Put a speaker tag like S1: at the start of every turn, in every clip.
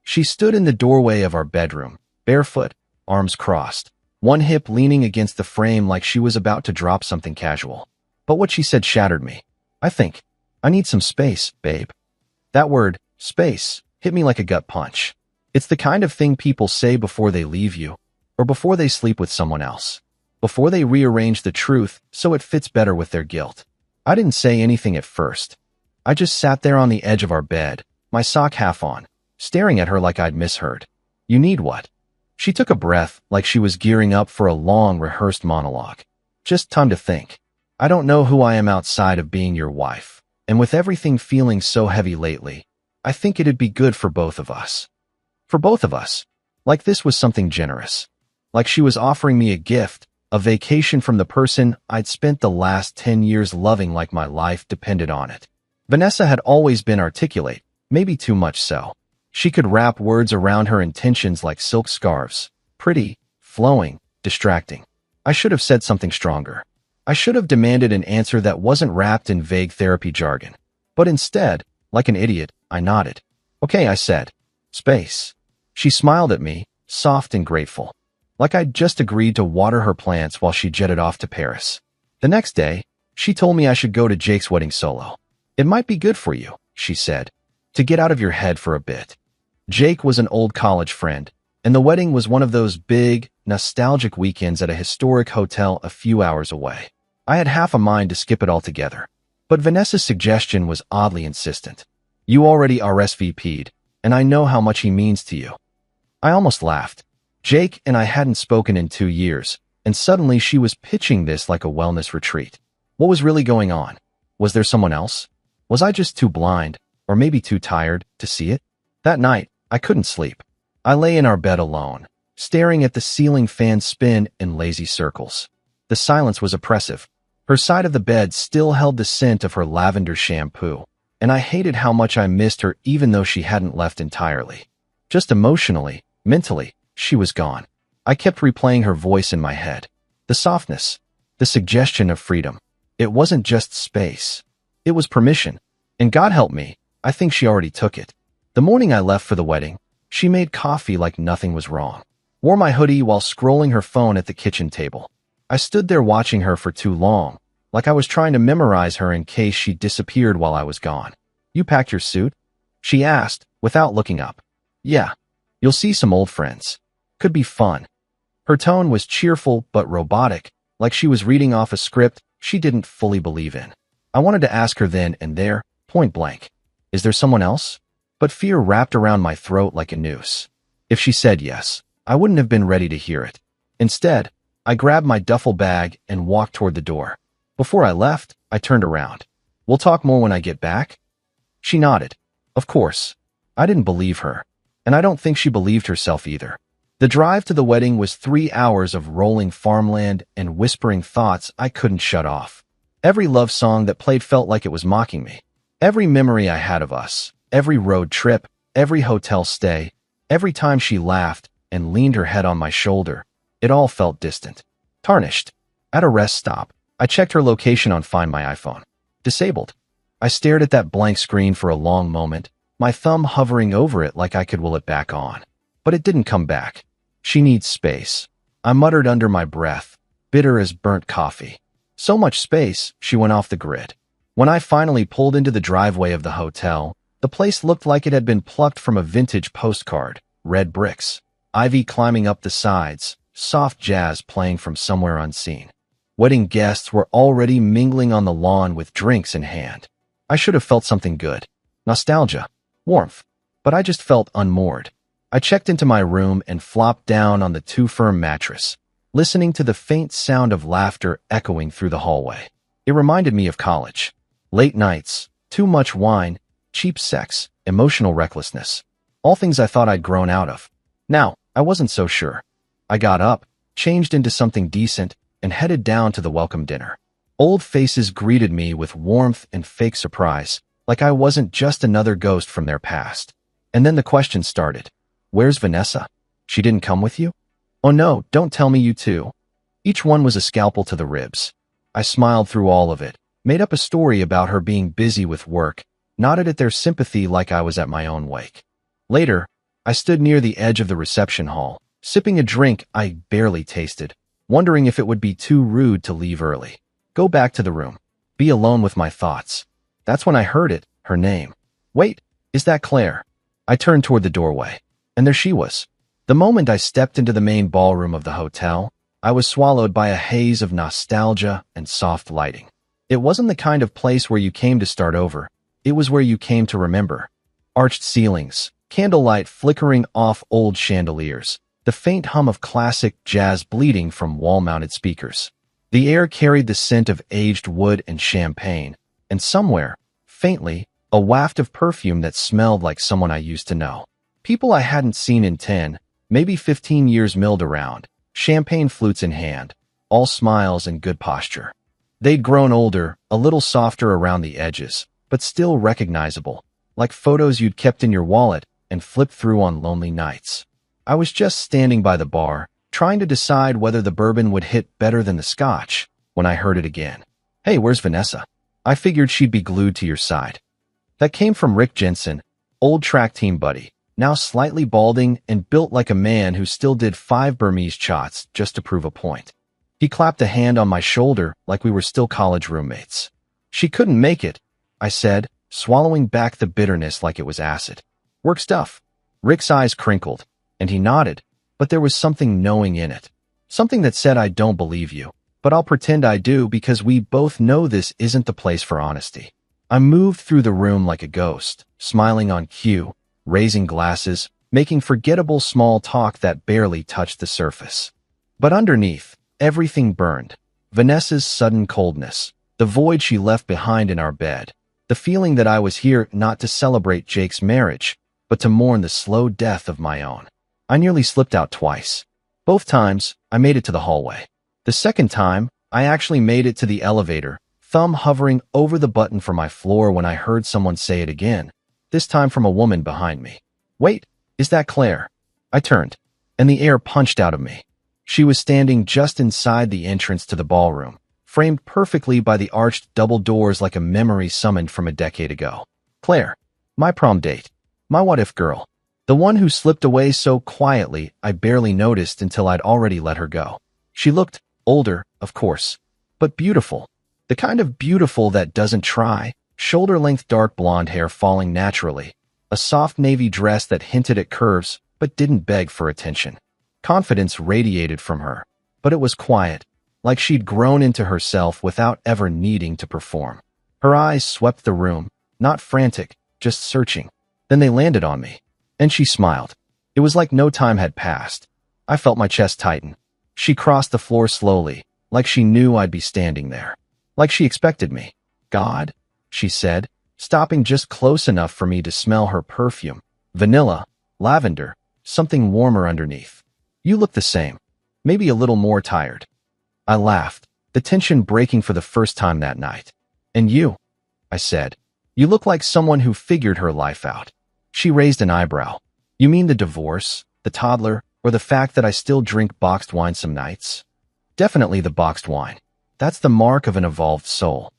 S1: She stood in the doorway of our bedroom, barefoot, arms crossed, one hip leaning against the frame like she was about to drop something casual. But what she said shattered me. I need some space, babe. That word, space, hit me like a gut punch. It's the kind of thing people say before they leave you, or before they sleep with someone else, before they rearrange the truth so it fits better with their guilt. I didn't say anything at first. I just sat there on the edge of our bed, my sock half on, staring at her like I'd misheard. You need what? She took a breath like she was gearing up for a long, rehearsed monologue. Just time to think. I don't know who I am outside of being your wife, and with everything feeling so heavy lately, I think it'd be good for both of us. For both of us. Like this was something generous. Like she was offering me a gift, a vacation from the person I'd spent the last 10 years loving like my life depended on it. Vanessa had always been articulate, maybe too much so. She could wrap words around her intentions like silk scarves. Pretty, flowing, distracting. I should have said something stronger. I should have demanded an answer that wasn't wrapped in vague therapy jargon. But instead, like an idiot, I nodded. Okay, I said. Space. She smiled at me, soft and grateful. Like I'd just agreed to water her plants while she jetted off to Paris. The next day, she told me I should go to Jake's wedding solo. It might be good for you, she said, to get out of your head for a bit. Jake was an old college friend, and the wedding was one of those big, nostalgic weekends at a historic hotel a few hours away. I had half a mind to skip it altogether, but Vanessa's suggestion was oddly insistent. You already RSVP'd, and I know how much he means to you. I almost laughed. Jake and I hadn't spoken in 2 years, and suddenly she was pitching this like a wellness retreat. What was really going on? Was there someone else? Was I just too blind, or maybe too tired, to see it? That night, I couldn't sleep. I lay in our bed alone, staring at the ceiling fan spin in lazy circles. The silence was oppressive. Her side of the bed still held the scent of her lavender shampoo, and I hated how much I missed her even though she hadn't left entirely. Just emotionally, mentally, she was gone. I kept replaying her voice in my head. The softness, the suggestion of freedom. It wasn't just space. It was permission. And God help me, I think she already took it. The morning I left for the wedding, she made coffee like nothing was wrong. Wore my hoodie while scrolling her phone at the kitchen table. I stood there watching her for too long, like I was trying to memorize her in case she disappeared while I was gone. You packed your suit? She asked, without looking up. Yeah. You'll see some old friends. Could be fun. Her tone was cheerful but robotic, like she was reading off a script she didn't fully believe in. I wanted to ask her then and there, point blank. Is there someone else? But fear wrapped around my throat like a noose. If she said yes, I wouldn't have been ready to hear it. Instead, I grabbed my duffel bag and walked toward the door. Before I left, I turned around. We'll talk more when I get back? She nodded. Of course. I didn't believe her. And I don't think she believed herself either. The drive to the wedding was 3 hours of rolling farmland and whispering thoughts I couldn't shut off. Every love song that played felt like it was mocking me. Every memory I had of us, every road trip, every hotel stay, every time she laughed and leaned her head on my shoulder, it all felt distant. Tarnished. At a rest stop, I checked her location on Find My iPhone. Disabled. I stared at that blank screen for a long moment, my thumb hovering over it like I could will it back on. But it didn't come back. She needs space. I muttered under my breath, bitter as burnt coffee. So much space, she went off the grid. When I finally pulled into the driveway of the hotel, the place looked like it had been plucked from a vintage postcard. Red bricks, ivy climbing up the sides, soft jazz playing from somewhere unseen. Wedding guests were already mingling on the lawn with drinks in hand. I should have felt something good. Nostalgia. Warmth. But I just felt unmoored. I checked into my room and flopped down on the too-firm mattress, listening to the faint sound of laughter echoing through the hallway. It reminded me of college. Late nights, too much wine, cheap sex, emotional recklessness. All things I thought I'd grown out of. Now, I wasn't so sure. I got up, changed into something decent, and headed down to the welcome dinner. Old faces greeted me with warmth and fake surprise, like I wasn't just another ghost from their past. And then the question started. Where's Vanessa? She didn't come with you? Oh no, don't tell me you too. Each one was a scalpel to the ribs. I smiled through all of it, made up a story about her being busy with work, nodded at their sympathy like I was at my own wake. Later, I stood near the edge of the reception hall, sipping a drink I barely tasted, wondering if it would be too rude to leave early. Go back to the room. Be alone with my thoughts. That's when I heard it, her name. Wait, is that Claire? I turned toward the doorway, and there she was. The moment I stepped into the main ballroom of the hotel, I was swallowed by a haze of nostalgia and soft lighting. It wasn't the kind of place where you came to start over. It was where you came to remember. Arched ceilings, candlelight flickering off old chandeliers, the faint hum of classic jazz bleeding from wall-mounted speakers. The air carried the scent of aged wood and champagne, and somewhere, faintly, a waft of perfume that smelled like someone I used to know. People I hadn't seen in 10, maybe 15 years milled around, champagne flutes in hand, all smiles and good posture. They'd grown older, a little softer around the edges, but still recognizable, like photos you'd kept in your wallet and flipped through on lonely nights. I was just standing by the bar, trying to decide whether the bourbon would hit better than the scotch, when I heard it again. Hey, where's Vanessa? I figured she'd be glued to your side. That came from Rick Jensen, old track team buddy, now slightly balding and built like a man who still did 5 Burmese shots just to prove a point. He clapped a hand on my shoulder like we were still college roommates. She couldn't make it, I said, swallowing back the bitterness like it was acid. Work stuff. Rick's eyes crinkled, and he nodded, but there was something knowing in it. Something that said I don't believe you, but I'll pretend I do because we both know this isn't the place for honesty. I moved through the room like a ghost, smiling on cue, raising glasses, making forgettable small talk that barely touched the surface. But underneath, everything burned. Vanessa's sudden coldness, the void she left behind in our bed, the feeling that I was here not to celebrate Jake's marriage, but to mourn the slow death of my own. I nearly slipped out twice. Both times, I made it to the hallway. The second time, I actually made it to the elevator, thumb hovering over the button for my floor when I heard someone say it again, this time from a woman behind me. Wait, is that Claire? I turned, and the air punched out of me. She was standing just inside the entrance to the ballroom, framed perfectly by the arched double doors like a memory summoned from a decade ago. Claire, my prom date, my what-if girl, the one who slipped away so quietly I barely noticed until I'd already let her go. She looked older, of course, but beautiful. The kind of beautiful that doesn't try, shoulder-length dark blonde hair falling naturally, a soft navy dress that hinted at curves but didn't beg for attention. Confidence radiated from her, but it was quiet, like she'd grown into herself without ever needing to perform. Her eyes swept the room, not frantic, just searching. Then they landed on me, and she smiled. It was like no time had passed. I felt my chest tighten. She crossed the floor slowly, like she knew I'd be standing there. Like she expected me. God, she said, stopping just close enough for me to smell her perfume. Vanilla, lavender, something warmer underneath. You look the same, maybe a little more tired. I laughed, the tension breaking for the first time that night. And you, I said, you look like someone who figured her life out. She raised an eyebrow. You mean the divorce, the toddler, or the fact that I still drink boxed wine some nights? Definitely the boxed wine. That's the mark of an evolved soul.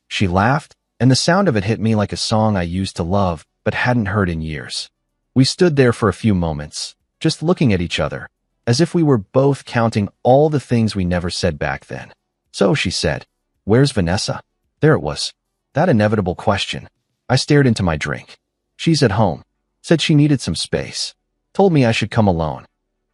S1: She laughed, and the sound of it hit me like a song I used to love but hadn't heard in years. We stood there for a few moments, just looking at each other, as if we were both counting all the things we never said back then. So she said, "Where's Vanessa?" There it was, that inevitable question. I stared into my drink. She's at home. Said she needed some space. Told me I should come alone.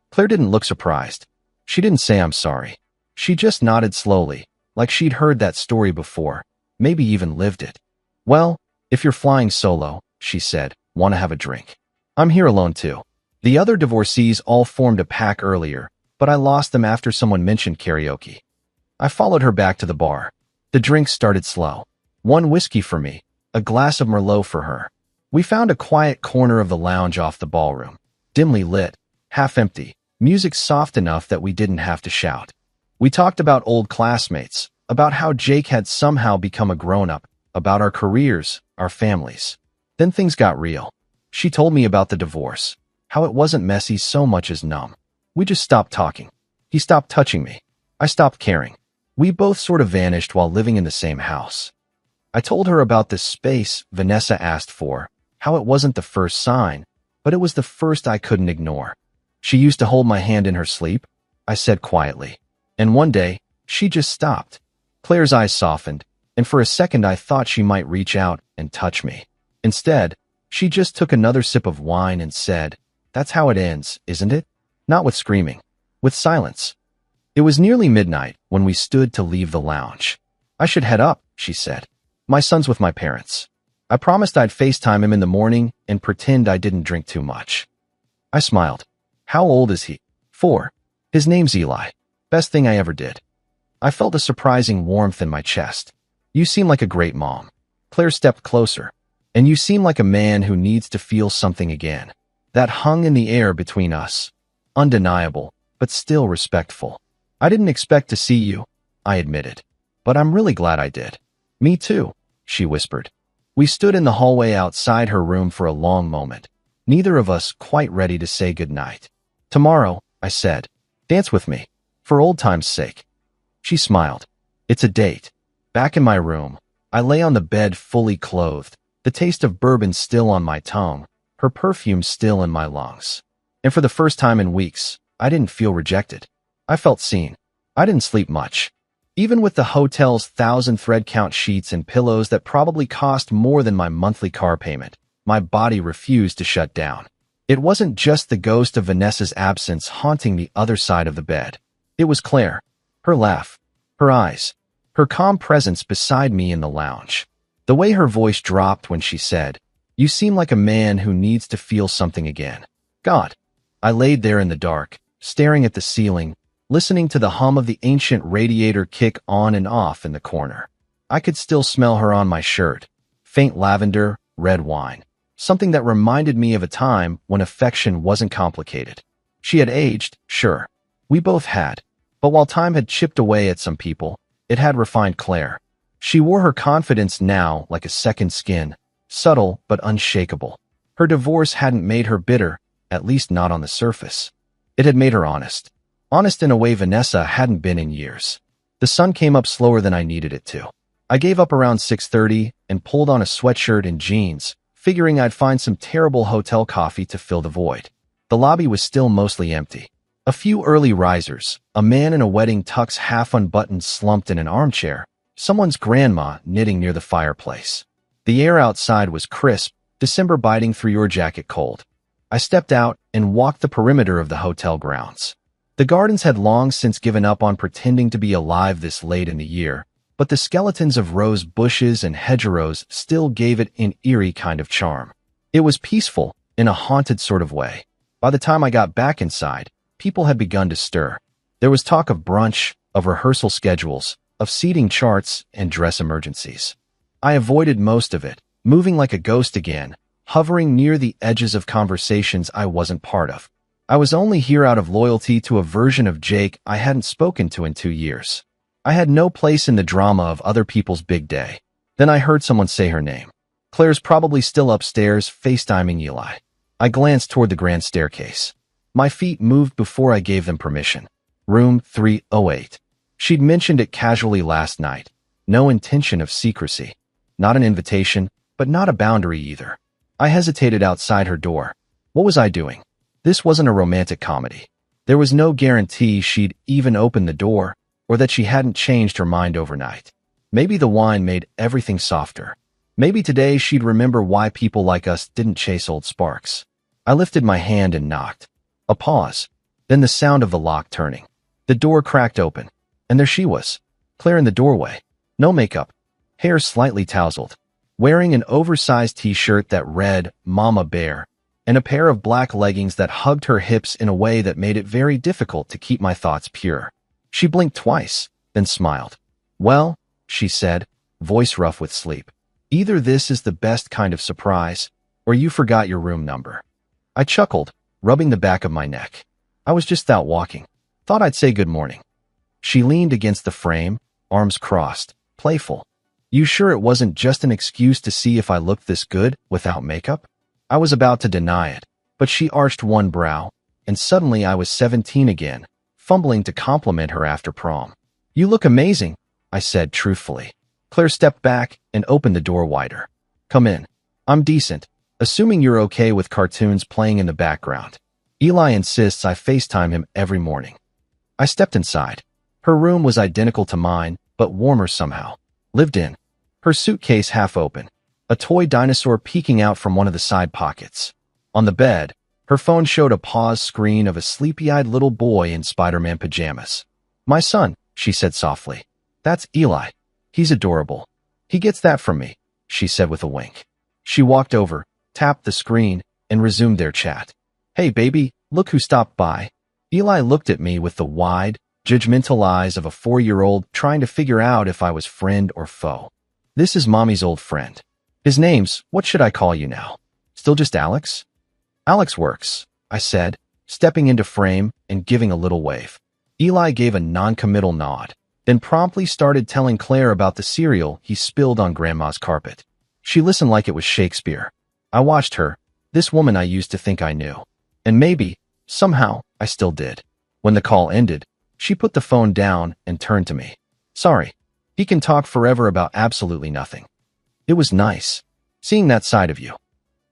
S1: Claire didn't look surprised. She didn't say I'm sorry. She just nodded slowly, like she'd heard that story before, maybe even lived it. Well, if you're flying solo, she said, want to have a drink? I'm here alone too. The other divorcees all formed a pack earlier, but I lost them after someone mentioned karaoke. I followed her back to the bar. The drinks started slow. 1 whiskey for me, a glass of Merlot for her. We found a quiet corner of the lounge off the ballroom, dimly lit, half empty, music soft enough that we didn't have to shout. We talked about old classmates, about how Jake had somehow become a grown-up, about our careers, our families. Then things got real. She told me about the divorce, how it wasn't messy so much as numb. We just stopped talking. He stopped touching me. I stopped caring. We both sort of vanished while living in the same house. I told her about the space Vanessa asked for, how it wasn't the first sign, but it was the first I couldn't ignore. She used to hold my hand in her sleep, I said quietly. And one day, she just stopped. Claire's eyes softened, and for a second I thought she might reach out and touch me. Instead, she just took another sip of wine and said, "That's how it ends, isn't it?" Not with screaming, with silence. It was nearly midnight when we stood to leave the lounge. "I should head up," she said. "My son's with my parents." I promised I'd FaceTime him in the morning and pretend I didn't drink too much. I smiled. "How old is he?" "4. His name's Eli. Best thing I ever did." I felt a surprising warmth in my chest. "You seem like a great mom." Claire stepped closer. "And you seem like a man who needs to feel something again." That hung in the air between us. Undeniable, but still respectful. "I didn't expect to see you," I admitted. "But I'm really glad I did." "Me too," she whispered. We stood in the hallway outside her room for a long moment, neither of us quite ready to say goodnight. "Tomorrow," I said, "dance with me, for old time's sake." She smiled. "It's a date." Back in my room, I lay on the bed fully clothed, the taste of bourbon still on my tongue, her perfume still in my lungs. And for the first time in weeks, I didn't feel rejected. I felt seen. I didn't sleep much. Even with the hotel's 1,000 thread count sheets and pillows that probably cost more than my monthly car payment, my body refused to shut down. It wasn't just the ghost of Vanessa's absence haunting the other side of the bed. It was Claire. Her laugh, her eyes, her calm presence beside me in the lounge. The way her voice dropped when she said, "You seem like a man who needs to feel something again." God. I laid there in the dark, staring at the ceiling, listening to the hum of the ancient radiator kick on and off in the corner. I could still smell her on my shirt. Faint lavender, red wine. Something that reminded me of a time when affection wasn't complicated. She had aged, sure. We both had. But while time had chipped away at some people, it had refined Claire. She wore her confidence now like a second skin, subtle but unshakable. Her divorce hadn't made her bitter, at least not on the surface. It had made her honest. Honest in a way Vanessa hadn't been in years. The sun came up slower than I needed it to. I gave up around 6:30 and pulled on a sweatshirt and jeans, figuring I'd find some terrible hotel coffee to fill the void. The lobby was still mostly empty. A few early risers, a man in a wedding tux half unbuttoned slumped in an armchair, someone's grandma knitting near the fireplace. The air outside was crisp, December biting through your jacket cold. I stepped out and walked the perimeter of the hotel grounds. The gardens had long since given up on pretending to be alive this late in the year, but the skeletons of rose bushes and hedgerows still gave it an eerie kind of charm. It was peaceful, in a haunted sort of way. By the time I got back inside, people had begun to stir. There was talk of brunch, of rehearsal schedules, of seating charts, and dress emergencies. I avoided most of it, moving like a ghost again, hovering near the edges of conversations I wasn't part of. I was only here out of loyalty to a version of Jake I hadn't spoken to in 2 years. I had no place in the drama of other people's big day. Then I heard someone say her name. Claire's probably still upstairs, FaceTiming Eli. I glanced toward the grand staircase. My feet moved before I gave them permission. Room 308. She'd mentioned it casually last night. No intention of secrecy. Not an invitation, but not a boundary either. I hesitated outside her door. What was I doing? This wasn't a romantic comedy. There was no guarantee she'd even open the door, or that she hadn't changed her mind overnight. Maybe the wine made everything softer. Maybe today she'd remember why people like us didn't chase old sparks. I lifted my hand and knocked. A pause, then the sound of the lock turning. The door cracked open, and there she was, Claire in the doorway. No makeup, hair slightly tousled, wearing an oversized t-shirt that read Mama Bear, and a pair of black leggings that hugged her hips in a way that made it very difficult to keep my thoughts pure. She blinked twice, then smiled. "Well," she said, voice rough with sleep, "either this is the best kind of surprise, or you forgot your room number." I chuckled, rubbing the back of my neck. I was just out walking. Thought I'd say good morning. She leaned against the frame, arms crossed, playful. "You sure it wasn't just an excuse to see if I looked this good without makeup?" I was about to deny it, but she arched one brow, and suddenly I was 17 again, fumbling to compliment her after prom. "You look amazing," I said truthfully. Claire stepped back and opened the door wider. "Come in. I'm decent. assuming you're okay with cartoons playing in the background. Eli insists I FaceTime him every morning. I stepped inside. Her room was identical to mine, but warmer somehow. Lived in. Her suitcase half open. A toy dinosaur peeking out from one of the side pockets. On the bed, her phone showed a pause screen of a sleepy-eyed little boy in Spider-Man pajamas. "My son," she said softly. "That's Eli. He's adorable. He gets that from me," she said with a wink. She walked over, tapped the screen, and resumed their chat. "Hey, baby, look who stopped by." Eli looked at me with the wide, judgmental eyes of a 4-year-old trying to figure out if I was friend or foe. "This is Mommy's old friend. His name's, what should I call you now? Still just Alex?" "Alex works," I said, stepping into frame and giving a little wave. Eli gave a non-committal nod, then promptly started telling Claire about the cereal he spilled on Grandma's carpet. She listened like it was Shakespeare. I watched her, this woman I used to think I knew. And maybe, somehow, I still did. When the call ended, she put the phone down and turned to me. "Sorry. He can talk forever about absolutely nothing." It was nice, seeing that side of you.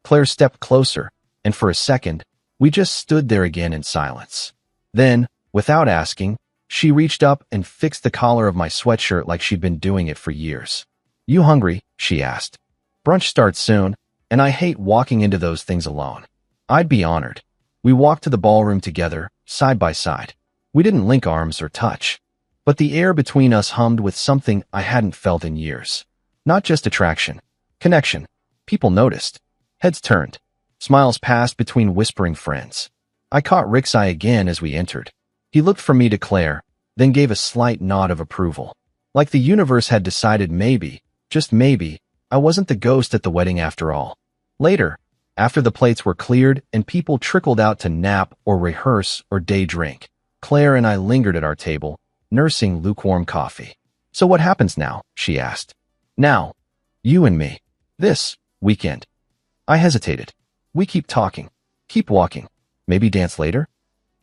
S1: Claire stepped closer, and for a second, we just stood there again in silence. Then, without asking, she reached up and fixed the collar of my sweatshirt like she'd been doing it for years. "You hungry?" she asked. "Brunch starts soon, and I hate walking into those things alone." I'd be honored. We walked to the ballroom together, side by side. We didn't link arms or touch, but the air between us hummed with something I hadn't felt in years. Not just attraction, connection. People noticed. Heads turned. Smiles passed between whispering friends. I caught Rick's eye again as we entered. He looked from me to Claire, then gave a slight nod of approval. Like the universe had decided maybe, just maybe, I wasn't the ghost at the wedding after all. Later, after the plates were cleared and people trickled out to nap or rehearse or day drink, Claire and I lingered at our table, nursing lukewarm coffee. "So what happens now?" she asked. "Now, you and me. This weekend." I hesitated. "We keep talking. Keep walking. Maybe dance later?"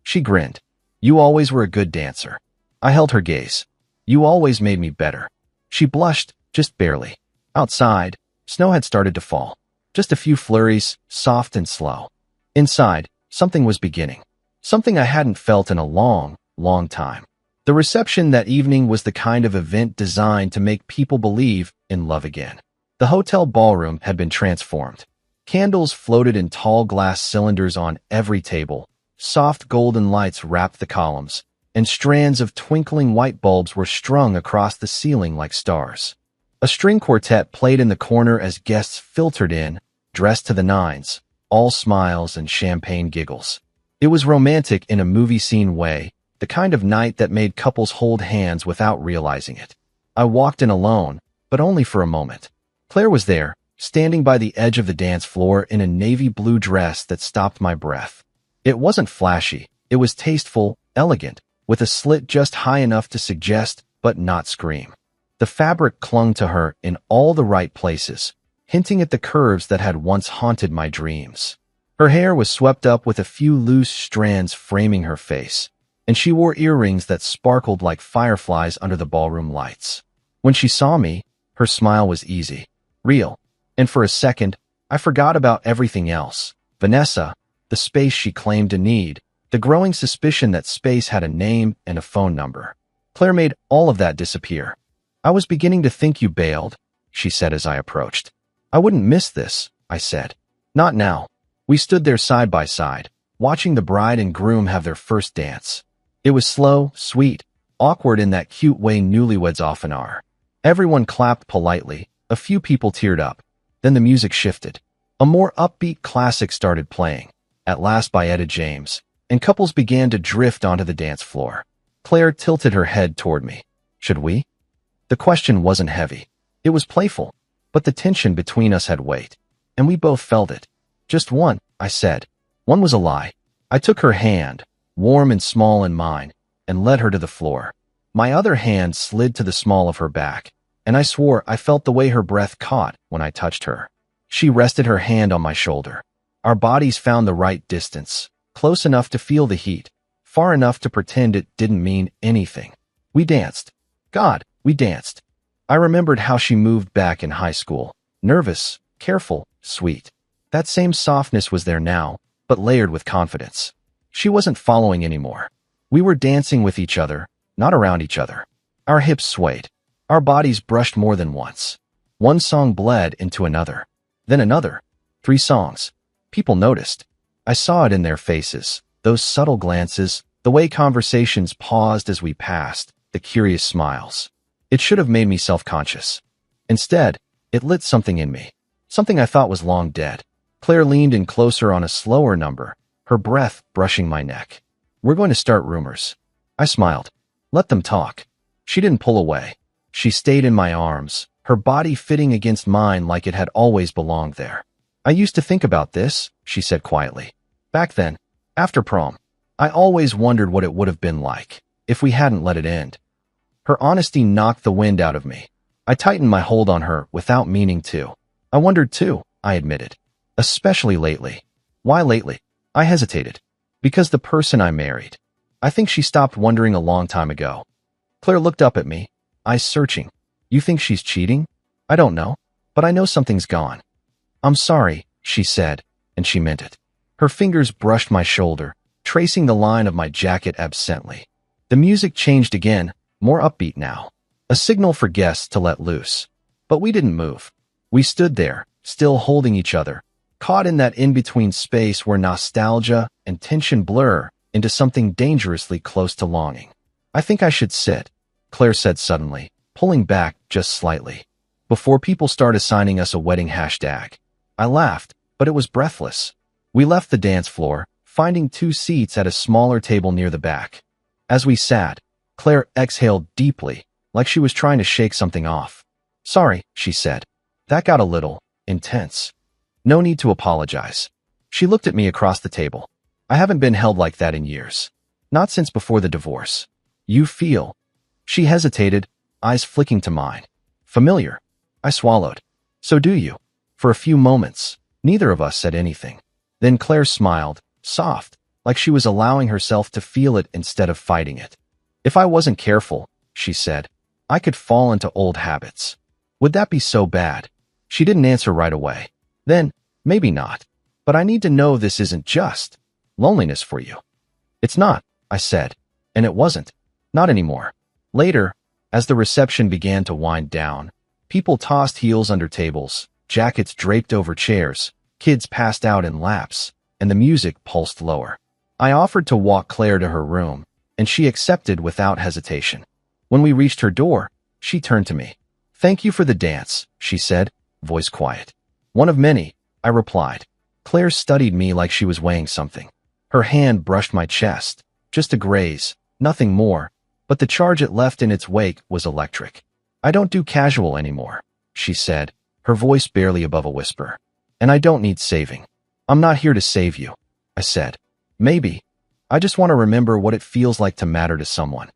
S1: She grinned. "You always were a good dancer." I held her gaze. "You always made me better." She blushed, just barely. Outside, snow had started to fall. Just a few flurries, soft and slow. Inside, something was beginning. Something I hadn't felt in a long, long time. The reception that evening was the kind of event designed to make people believe in love again. The hotel ballroom had been transformed. Candles floated in tall glass cylinders on every table. Soft golden lights wrapped the columns, and strands of twinkling white bulbs were strung across the ceiling like stars. A string quartet played in the corner as guests filtered in, dressed to the nines, all smiles and champagne giggles. It was romantic in a movie scene way, the kind of night that made couples hold hands without realizing it. I walked in alone, but only for a moment. Claire was there, standing by the edge of the dance floor in a navy blue dress that stopped my breath. It wasn't flashy, it was tasteful, elegant, with a slit just high enough to suggest, but not scream. The fabric clung to her in all the right places, hinting at the curves that had once haunted my dreams. Her hair was swept up with a few loose strands framing her face, and she wore earrings that sparkled like fireflies under the ballroom lights. When she saw me, her smile was easy, real, and for a second, I forgot about everything else. Vanessa, the space she claimed to need, the growing suspicion that space had a name and a phone number. Claire made all of that disappear. "I was beginning to think you bailed," she said as I approached. "I wouldn't miss this," I said. "Not now." We stood there side by side, watching the bride and groom have their first dance. It was slow, sweet, awkward in that cute way newlyweds often are. Everyone clapped politely, a few people teared up. Then the music shifted. A more upbeat classic started playing, At Last by Etta James, and couples began to drift onto the dance floor. Claire tilted her head toward me. "Should we?" The question wasn't heavy. It was playful, but the tension between us had weight, and we both felt it. "Just one," I said. One was a lie. I took her hand, warm and small in mine, and led her to the floor. My other hand slid to the small of her back, and I swore I felt the way her breath caught when I touched her. She rested her hand on my shoulder. Our bodies found the right distance, close enough to feel the heat, far enough to pretend it didn't mean anything. We danced. God, we danced. I remembered how she moved back in high school, nervous, careful, sweet. That same softness was there now, but layered with confidence. She wasn't following anymore. We were dancing with each other, not around each other. Our hips swayed. Our bodies brushed more than once. One song bled into another. Then another. 3 songs. People noticed. I saw it in their faces, those subtle glances, the way conversations paused as we passed, the curious smiles. It should have made me self-conscious. Instead, it lit something in me. Something I thought was long dead. Claire leaned in closer on a slower number, her breath brushing my neck. We're going to start rumors. I smiled. Let them talk. She didn't pull away. She stayed in my arms, her body fitting against mine like it had always belonged there. I used to think about this, she said quietly. Back then, after prom, I always wondered what it would have been like if we hadn't let it end. Her honesty knocked the wind out of me. I tightened my hold on her without meaning to. I wondered too, I admitted. Especially lately. Why lately? I hesitated. Because the person I married. I think she stopped wondering a long time ago. Claire looked up at me, eyes searching. You think she's cheating? I don't know, but I know something's gone. I'm sorry, she said, and she meant it. Her fingers brushed my shoulder, tracing the line of my jacket absently. The music changed again, more upbeat now. A signal for guests to let loose. But we didn't move. We stood there, still holding each other, caught in that in-between space where nostalgia and tension blur into something dangerously close to longing. I think I should sit, Claire said suddenly, pulling back just slightly. Before people start assigning us a wedding hashtag. I laughed, but it was breathless. We left the dance floor, finding 2 seats at a smaller table near the back. As we sat, Claire exhaled deeply, like she was trying to shake something off. Sorry, she said. That got a little intense. No need to apologize. She looked at me across the table. I haven't been held like that in years. Not since before the divorce. You feel. She hesitated, eyes flicking to mine. Familiar. I swallowed. So do you. For a few moments, neither of us said anything. Then Claire smiled, soft, like she was allowing herself to feel it instead of fighting it. If I wasn't careful, she said, I could fall into old habits. Would that be so bad? She didn't answer right away. Then, maybe not. But I need to know this isn't just loneliness for you. It's not, I said. And it wasn't. Not anymore. Later, as the reception began to wind down, people tossed heels under tables, jackets draped over chairs, kids passed out in laps, and the music pulsed lower. I offered to walk Claire to her room, and she accepted without hesitation. When we reached her door, she turned to me. Thank you for the dance, she said, voice quiet. One of many, I replied. Claire studied me like she was weighing something. Her hand brushed my chest, just a graze, nothing more, but the charge it left in its wake was electric. I don't do casual anymore, she said, her voice barely above a whisper. And I don't need saving. I'm not here to save you, I said. Maybe. I just want to remember what it feels like to matter to someone.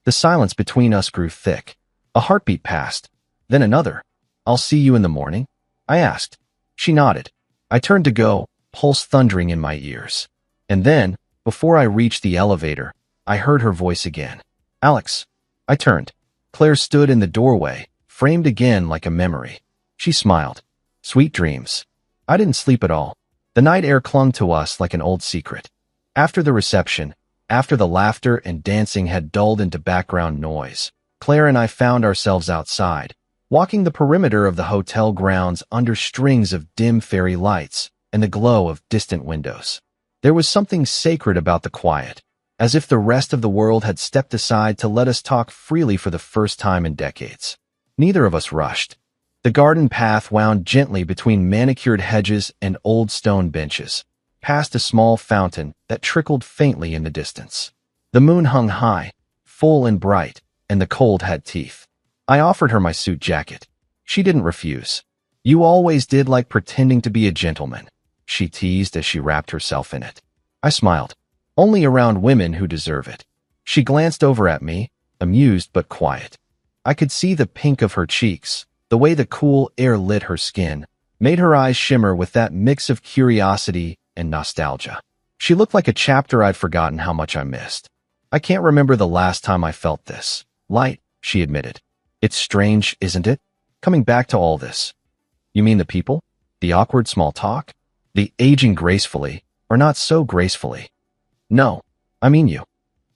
S1: The silence between us grew thick. A heartbeat passed. Then another. I'll see you in the morning? I asked. She nodded. I turned to go, pulse thundering in my ears. And then, before I reached the elevator, I heard her voice again. Alex. I turned. Claire stood in the doorway, framed again like a memory. She smiled. Sweet dreams. I didn't sleep at all. The night air clung to us like an old secret. After the reception, after the laughter and dancing had dulled into background noise, Claire and I found ourselves outside, walking the perimeter of the hotel grounds under strings of dim fairy lights and the glow of distant windows. There was something sacred about the quiet, as if the rest of the world had stepped aside to let us talk freely for the first time in decades. Neither of us rushed. The garden path wound gently between manicured hedges and old stone benches, past a small fountain that trickled faintly in the distance. The moon hung high, full and bright, and the cold had teeth. I offered her my suit jacket. She didn't refuse. You always did like pretending to be a gentleman, she teased as she wrapped herself in it. I smiled. Only around women who deserve it. She glanced over at me, amused but quiet. I could see the pink of her cheeks, the way the cool air lit her skin, made her eyes shimmer with that mix of curiosity and nostalgia. She looked like a chapter I'd forgotten how much I missed. I can't remember the last time I felt this light, she admitted. It's strange, isn't it? Coming back to all this. You mean the people? The awkward small talk? The aging gracefully, or not so gracefully. No, I mean you.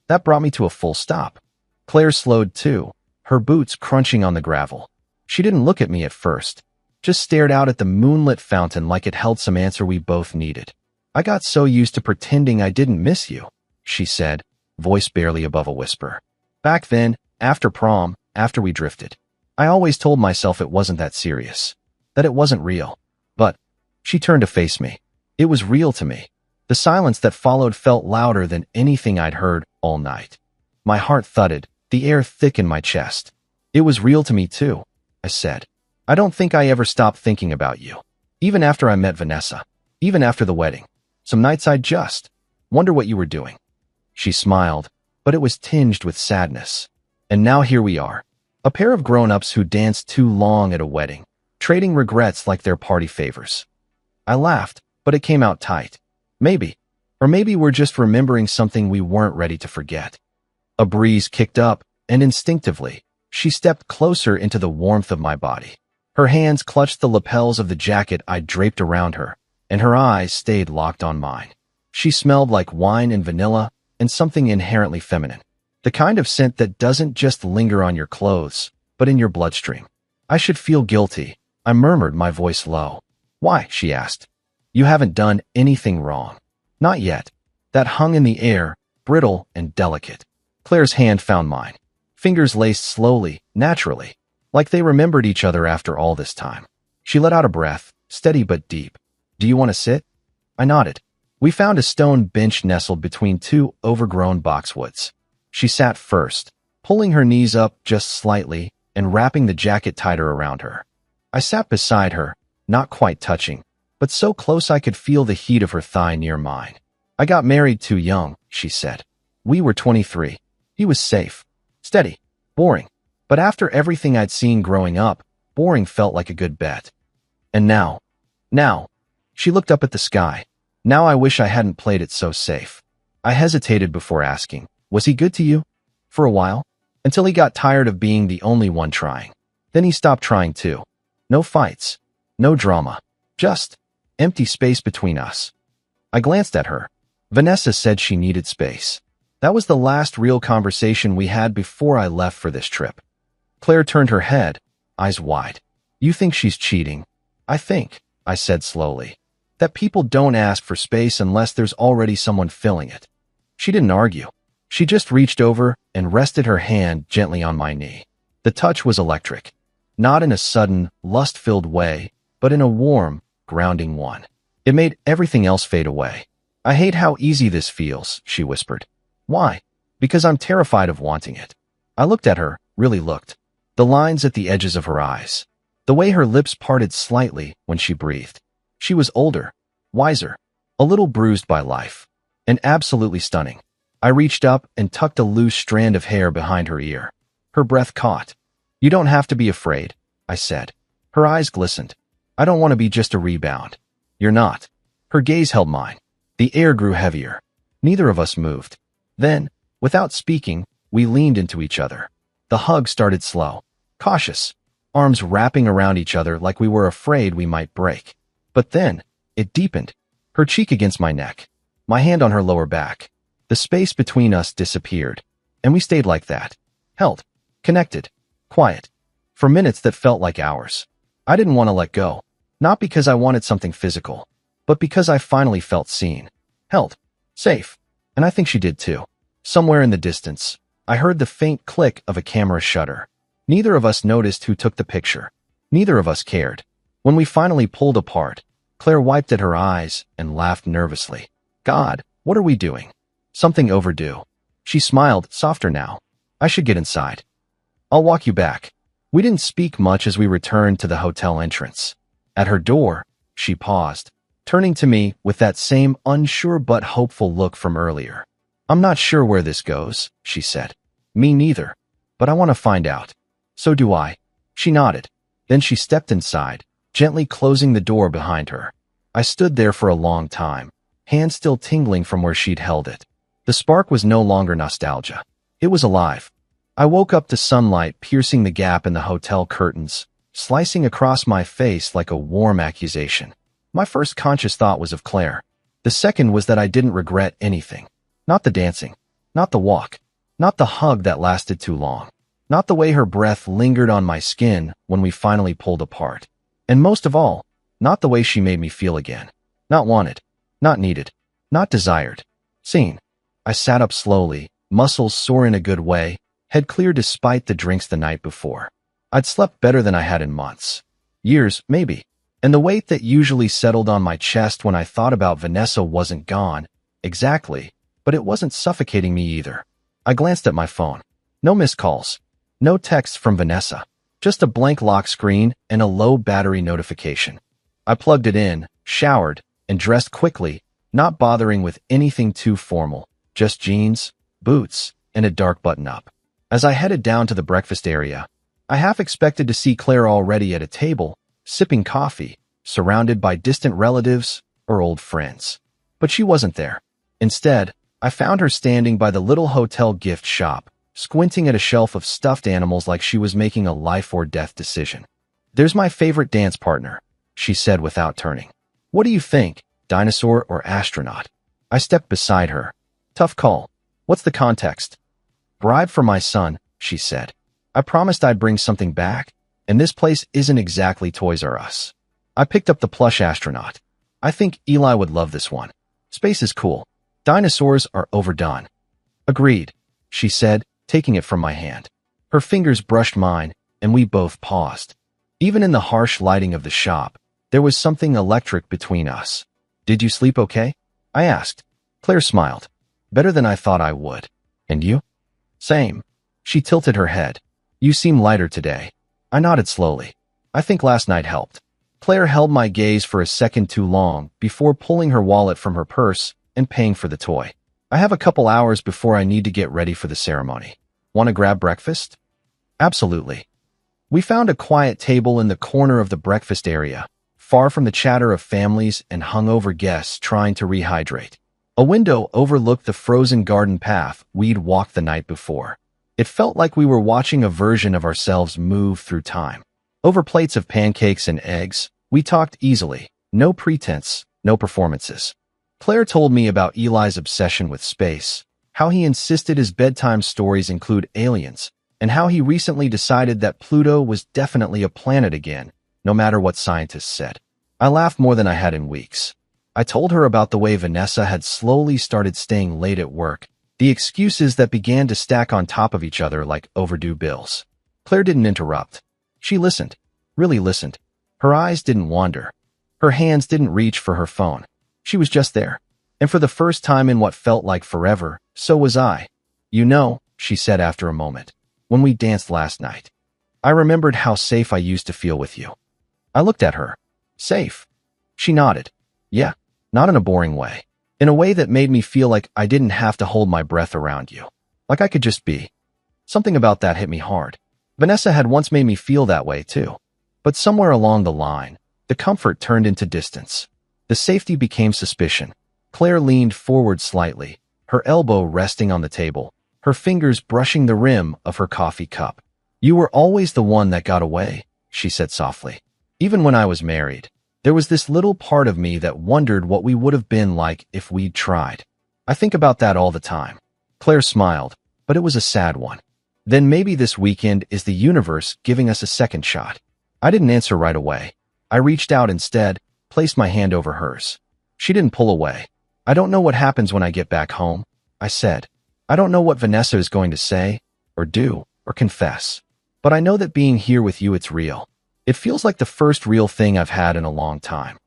S1: That brought me to a full stop. Claire slowed too, her boots crunching on the gravel. She didn't look at me at first, just stared out at the moonlit fountain like it held some answer we both needed. I got so used to pretending I didn't miss you, she said, voice barely above a whisper. Back then, after prom, after we drifted, I always told myself it wasn't that serious, that it wasn't real. But she turned to face me. It was real to me. The silence that followed felt louder than anything I'd heard all night. My heart thudded, the air thick in my chest. It was real to me too, I said. I don't think I ever stopped thinking about you. Even after I met Vanessa. Even after the wedding. Some nights I'd just wonder what you were doing. She smiled, but it was tinged with sadness. And now here we are. A pair of grown-ups who danced too long at a wedding, trading regrets like their party favors. I laughed, but it came out tight. Maybe. Or maybe we're just remembering something we weren't ready to forget. A breeze kicked up, and instinctively, she stepped closer into the warmth of my body. Her hands clutched the lapels of the jacket I'd draped around her, and her eyes stayed locked on mine. She smelled like wine and vanilla, and something inherently feminine. The kind of scent that doesn't just linger on your clothes, but in your bloodstream. I should feel guilty, I murmured, my voice low. Why? She asked. You haven't done anything wrong. Not yet. That hung in the air, brittle and delicate. Claire's hand found mine. Fingers laced slowly, naturally, like they remembered each other after all this time. She let out a breath, steady but deep. Do you want to sit? I nodded. We found a stone bench nestled between two overgrown boxwoods. She sat first, pulling her knees up just slightly and wrapping the jacket tighter around her. I sat beside her, not quite touching, but so close I could feel the heat of her thigh near mine. I got married too young, she said. We were 23. He was safe, steady, boring. But after everything I'd seen growing up, boring felt like a good bet. And now, she looked up at the sky. Now I wish I hadn't played it so safe. I hesitated before asking, was he good to you? For a while, until he got tired of being the only one trying. Then he stopped trying too. No fights, no drama, just empty space between us. I glanced at her. Vanessa said she needed space. That was the last real conversation we had before I left for this trip. Claire turned her head, eyes wide. You think she's cheating? I think, I said slowly, that people don't ask for space unless there's already someone filling it. She didn't argue. She just reached over and rested her hand gently on my knee. The touch was electric, not in a sudden, lust-filled way, but in a warm, grounding one. It made everything else fade away. I hate how easy this feels, she whispered. Why? Because I'm terrified of wanting it. I looked at her, really looked. The lines at the edges of her eyes. The way her lips parted slightly when she breathed. She was older, wiser, a little bruised by life, and absolutely stunning. I reached up and tucked a loose strand of hair behind her ear. Her breath caught. You don't have to be afraid, I said. Her eyes glistened. I don't want to be just a rebound. You're not. Her gaze held mine. The air grew heavier. Neither of us moved. Then, without speaking, we leaned into each other. The hug started slow, cautious, arms wrapping around each other like we were afraid we might break. But then, it deepened. Her cheek against my neck, my hand on her lower back. The space between us disappeared, and we stayed like that, held, connected, quiet, for minutes that felt like hours. I didn't want to let go, not because I wanted something physical, but because I finally felt seen, held, safe, and I think she did too. Somewhere in the distance, I heard the faint click of a camera shutter. Neither of us noticed who took the picture. Neither of us cared. When we finally pulled apart, Claire wiped at her eyes and laughed nervously. God, what are we doing? Something overdue. She smiled, softer now. I should get inside. I'll walk you back. We didn't speak much as we returned to the hotel entrance. At her door, she paused, turning to me with that same unsure but hopeful look from earlier. I'm not sure where this goes, she said. Me neither. But I want to find out. So do I. She nodded. Then she stepped inside, gently closing the door behind her. I stood there for a long time, hands still tingling from where she'd held it. The spark was no longer nostalgia. It was alive. I woke up to sunlight piercing the gap in the hotel curtains, slicing across my face like a warm accusation. My first conscious thought was of Claire. The second was that I didn't regret anything. Not the dancing. Not the walk. Not the hug that lasted too long. Not the way her breath lingered on my skin when we finally pulled apart. And most of all, not the way she made me feel again. Not wanted. Not needed. Not desired. Seen. I sat up slowly, muscles sore in a good way, head clear despite the drinks the night before. I'd slept better than I had in months. Years, maybe. And the weight that usually settled on my chest when I thought about Vanessa wasn't gone, exactly, but it wasn't suffocating me either. I glanced at my phone. No missed calls. No texts from Vanessa. Just a blank lock screen and a low battery notification. I plugged it in, showered, and dressed quickly, not bothering with anything too formal, just jeans, boots, and a dark button-up. As I headed down to the breakfast area, I half expected to see Claire already at a table, sipping coffee, surrounded by distant relatives or old friends. But she wasn't there. Instead, I found her standing by the little hotel gift shop, squinting at a shelf of stuffed animals like she was making a life-or-death decision. "There's my favorite dance partner," she said without turning. "What do you think, dinosaur or astronaut?" I stepped beside her. "Tough call. What's the context?" "Bribe for my son," she said. "I promised I'd bring something back, and this place isn't exactly Toys R Us." I picked up the plush astronaut. "I think Eli would love this one. Space is cool. Dinosaurs are overdone." "Agreed," she said, taking it from my hand. Her fingers brushed mine, and we both paused. Even in the harsh lighting of the shop, there was something electric between us. "Did you sleep okay?" I asked. Claire smiled. "Better than I thought I would. And you?" "Same." She tilted her head. "You seem lighter today." I nodded slowly. "I think last night helped." Claire held my gaze for a second too long before pulling her wallet from her purse and paying for the toy. "I have a couple hours before I need to get ready for the ceremony. Want to grab breakfast?" "Absolutely." We found a quiet table in the corner of the breakfast area, far from the chatter of families and hungover guests trying to rehydrate. A window overlooked the frozen garden path we'd walked the night before. It felt like we were watching a version of ourselves move through time. Over plates of pancakes and eggs, we talked easily. No pretense, no performances. Claire told me about Eli's obsession with space, how he insisted his bedtime stories include aliens, and how he recently decided that Pluto was definitely a planet again, no matter what scientists said. I laughed more than I had in weeks. I told her about the way Vanessa had slowly started staying late at work, the excuses that began to stack on top of each other like overdue bills. Claire didn't interrupt. She listened, really listened. Her eyes didn't wander. Her hands didn't reach for her phone. She was just there. And for the first time in what felt like forever, so was I. "You know," she said after a moment, "when we danced last night, I remembered how safe I used to feel with you." I looked at her. "Safe?" She nodded. "Yeah, not in a boring way. In a way that made me feel like I didn't have to hold my breath around you. Like I could just be." Something about that hit me hard. Vanessa had once made me feel that way too. But somewhere along the line, the comfort turned into distance. The safety became suspicion. Claire leaned forward slightly, her elbow resting on the table, her fingers brushing the rim of her coffee cup. "You were always the one that got away," she said softly. "Even when I was married, there was this little part of me that wondered what we would have been like if we'd tried. I think about that all the time." Claire smiled, but it was a sad one. "Then maybe this weekend is the universe giving us a second shot." I didn't answer right away. I reached out instead, placed my hand over hers. She didn't pull away. "I don't know what happens when I get back home," I said. "I don't know what Vanessa is going to say, or do, or confess. But I know that being here with you, it's real. It feels like the first real thing I've had in a long time."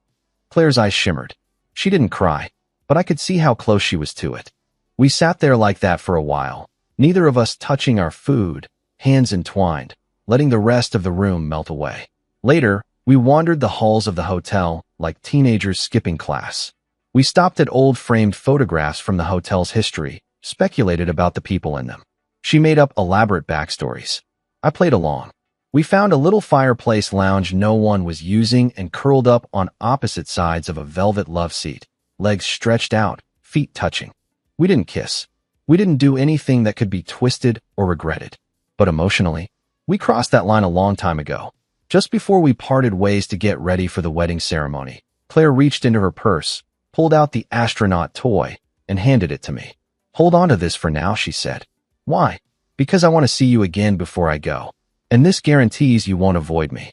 S1: Claire's eyes shimmered. She didn't cry, but I could see how close she was to it. We sat there like that for a while, neither of us touching our food, hands entwined, letting the rest of the room melt away. Later, we wandered the halls of the hotel like teenagers skipping class. We stopped at old framed photographs from the hotel's history, speculated about the people in them. She made up elaborate backstories. I played along. We found a little fireplace lounge no one was using and curled up on opposite sides of a velvet love seat, legs stretched out, feet touching. We didn't kiss. We didn't do anything that could be twisted or regretted. But emotionally, we crossed that line a long time ago. Just before we parted ways to get ready for the wedding ceremony, Claire reached into her purse, pulled out the astronaut toy, and handed it to me. Hold on to this for now, she said. Why? Because I want to see you again before I go. And this guarantees you won't avoid me.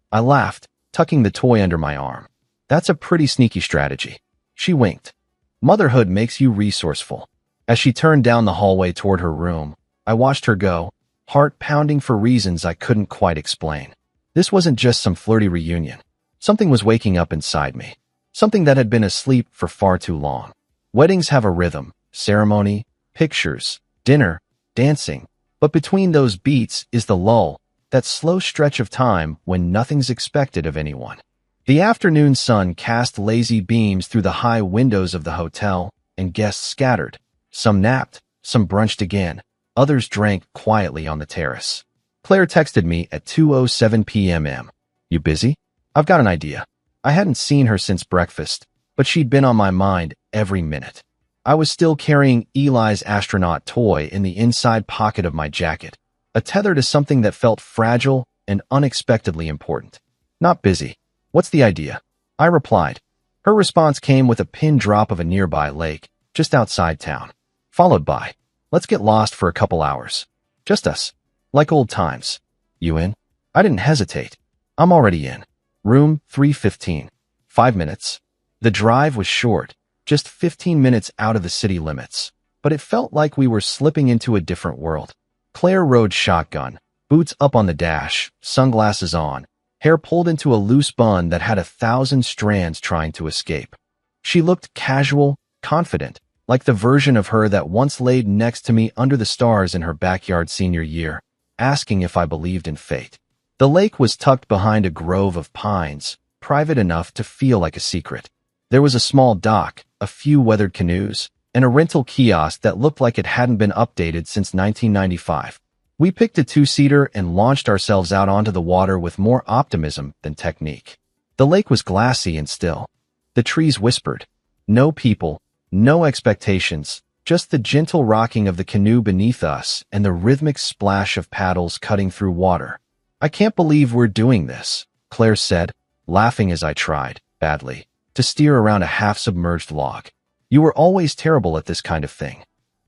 S1: I laughed, tucking the toy under my arm. That's a pretty sneaky strategy. She winked. Motherhood makes you resourceful. As she turned down the hallway toward her room, I watched her go, heart pounding for reasons I couldn't quite explain. This wasn't just some flirty reunion. Something was waking up inside me. Something that had been asleep for far too long. Weddings have a rhythm, ceremony, pictures, dinner, dancing. But between those beats is the lull, that slow stretch of time when nothing's expected of anyone. The afternoon sun cast lazy beams through the high windows of the hotel, and guests scattered. Some napped, some brunched again, others drank quietly on the terrace. Claire texted me at 2:07 p.m. You busy? I've got an idea. I hadn't seen her since breakfast, but she'd been on my mind every minute. I was still carrying Eli's astronaut toy in the inside pocket of my jacket, a tether to something that felt fragile and unexpectedly important. Not busy. What's the idea? I replied. Her response came with a pin drop of a nearby lake, just outside town, followed by, let's get lost for a couple hours. Just us. Like old times. You in? I didn't hesitate. I'm already in. Room 315. 5 minutes. The drive was short, just 15 minutes out of the city limits, but it felt like we were slipping into a different world. Claire rode shotgun, boots up on the dash, sunglasses on, hair pulled into a loose bun that had 1,000 strands trying to escape. She looked casual, confident, like the version of her that once laid next to me under the stars in her backyard senior year, asking if I believed in fate. The lake was tucked behind a grove of pines, private enough to feel like a secret. There was a small dock, a few weathered canoes, and a rental kiosk that looked like it hadn't been updated since 1995. We picked a two-seater and launched ourselves out onto the water with more optimism than technique. The lake was glassy and still. The trees whispered. No people, no expectations, just the gentle rocking of the canoe beneath us and the rhythmic splash of paddles cutting through water. I can't believe we're doing this, Claire said, laughing as I tried, badly, to steer around a half-submerged log. You were always terrible at this kind of thing.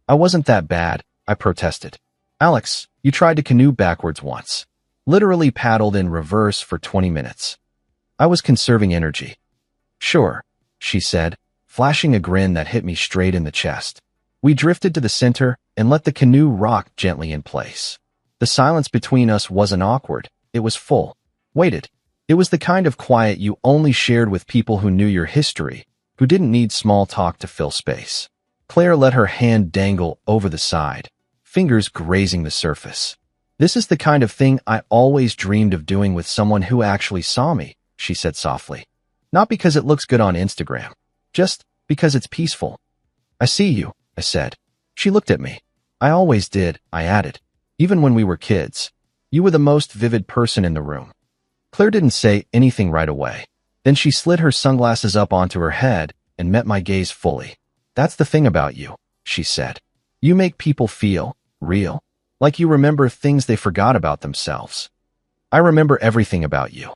S1: I wasn't that bad, I protested. Alex, you tried to canoe backwards once. Literally paddled in reverse for 20 minutes. I was conserving energy. Sure, she said, flashing a grin that hit me straight in the chest. We drifted to the center and let the canoe rock gently in place. The silence between us wasn't awkward. It was full. Waited. It was the kind of quiet you only shared with people who knew your history, who didn't need small talk to fill space. Claire let her hand dangle over the side, fingers grazing the surface. This is the kind of thing I always dreamed of doing with someone who actually saw me, she said softly. Not because it looks good on Instagram. Just because it's peaceful. I see you, I said. She looked at me. I always did, I added. Even when we were kids. You were the most vivid person in the room. Claire didn't say anything right away. Then she slid her sunglasses up onto her head and met my gaze fully. That's the thing about you, she said. You make people feel real, like you remember things they forgot about themselves. I remember everything about you.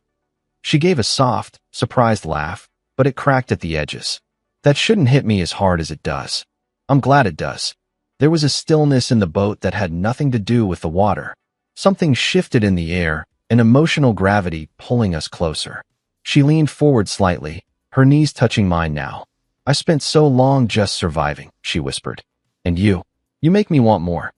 S1: She gave a soft, surprised laugh, but it cracked at the edges. That shouldn't hit me as hard as it does. I'm glad it does. There was a stillness in the boat that had nothing to do with the water. Something shifted in the air, an emotional gravity pulling us closer. She leaned forward slightly, her knees touching mine now. I spent so long just surviving, she whispered. And you make me want more.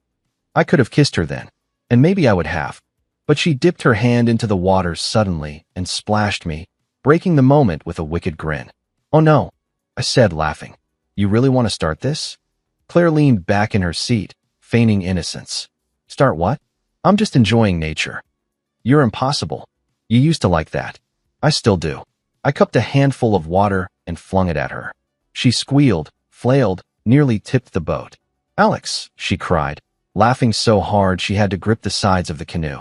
S1: I could have kissed her then, and maybe I would have. But she dipped her hand into the water suddenly and splashed me, breaking the moment with a wicked grin. Oh no, I said, laughing. You really want to start this? Claire leaned back in her seat, feigning innocence. Start what? I'm just enjoying nature. You're impossible. You used to like that. I still do. I cupped a handful of water and flung it at her. She squealed, flailed, nearly tipped the boat. Alex, she cried, laughing so hard she had to grip the sides of the canoe.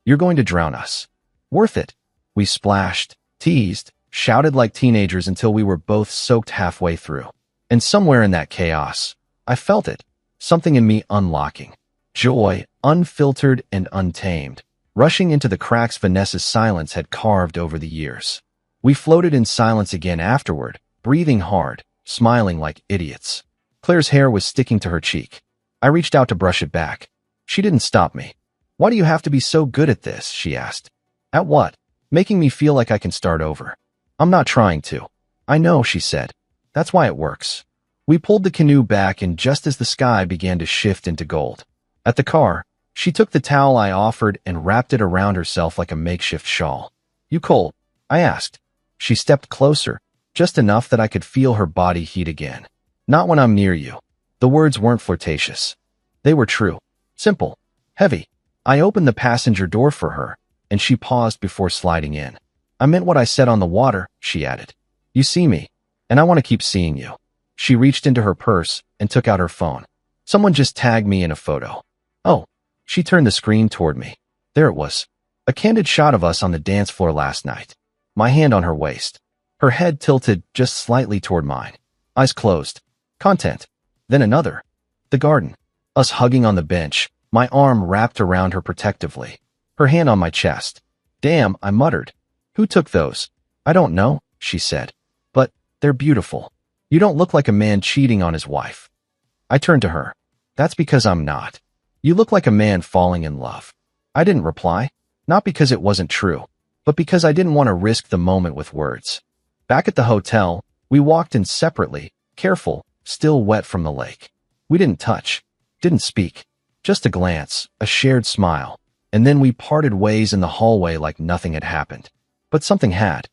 S1: You're going to drown us. Worth it. We splashed, teased, shouted like teenagers until we were both soaked halfway through. And somewhere in that chaos, I felt it, something in me unlocking. Joy, unfiltered and untamed, rushing into the cracks Vanessa's silence had carved over the years. We floated in silence again afterward, breathing hard, smiling like idiots. Claire's hair was sticking to her cheek. I reached out to brush it back. She didn't stop me. Why do you have to be so good at this? She asked. At what? Making me feel like I can start over. I'm not trying to. I know, she said. That's why it works. We pulled the canoe back, and just as the sky began to shift into gold. At the car, she took the towel I offered and wrapped it around herself like a makeshift shawl. You cold? I asked. She stepped closer, just enough that I could feel her body heat again. Not when I'm near you. The words weren't flirtatious. They were true. Simple. Heavy. I opened the passenger door for her, and she paused before sliding in. I meant what I said on the water, she added. You see me, and I want to keep seeing you. She reached into her purse and took out her phone. Someone just tagged me in a photo. Oh. She turned the screen toward me. There it was. A candid shot of us on the dance floor last night. My hand on her waist. Her head tilted just slightly toward mine. Eyes closed. Content. Then another. The garden. Us hugging on the bench, my arm wrapped around her protectively. Her hand on my chest. Damn, I muttered. Who took those? I don't know, she said. But they're beautiful. You don't look like a man cheating on his wife. I turned to her. That's because I'm not. You look like a man falling in love. I didn't reply, not because it wasn't true, but because I didn't want to risk the moment with words. Back at the hotel, we walked in separately, careful, still wet from the lake. We didn't touch, didn't speak, just a glance, a shared smile, and then we parted ways in the hallway like nothing had happened. But something had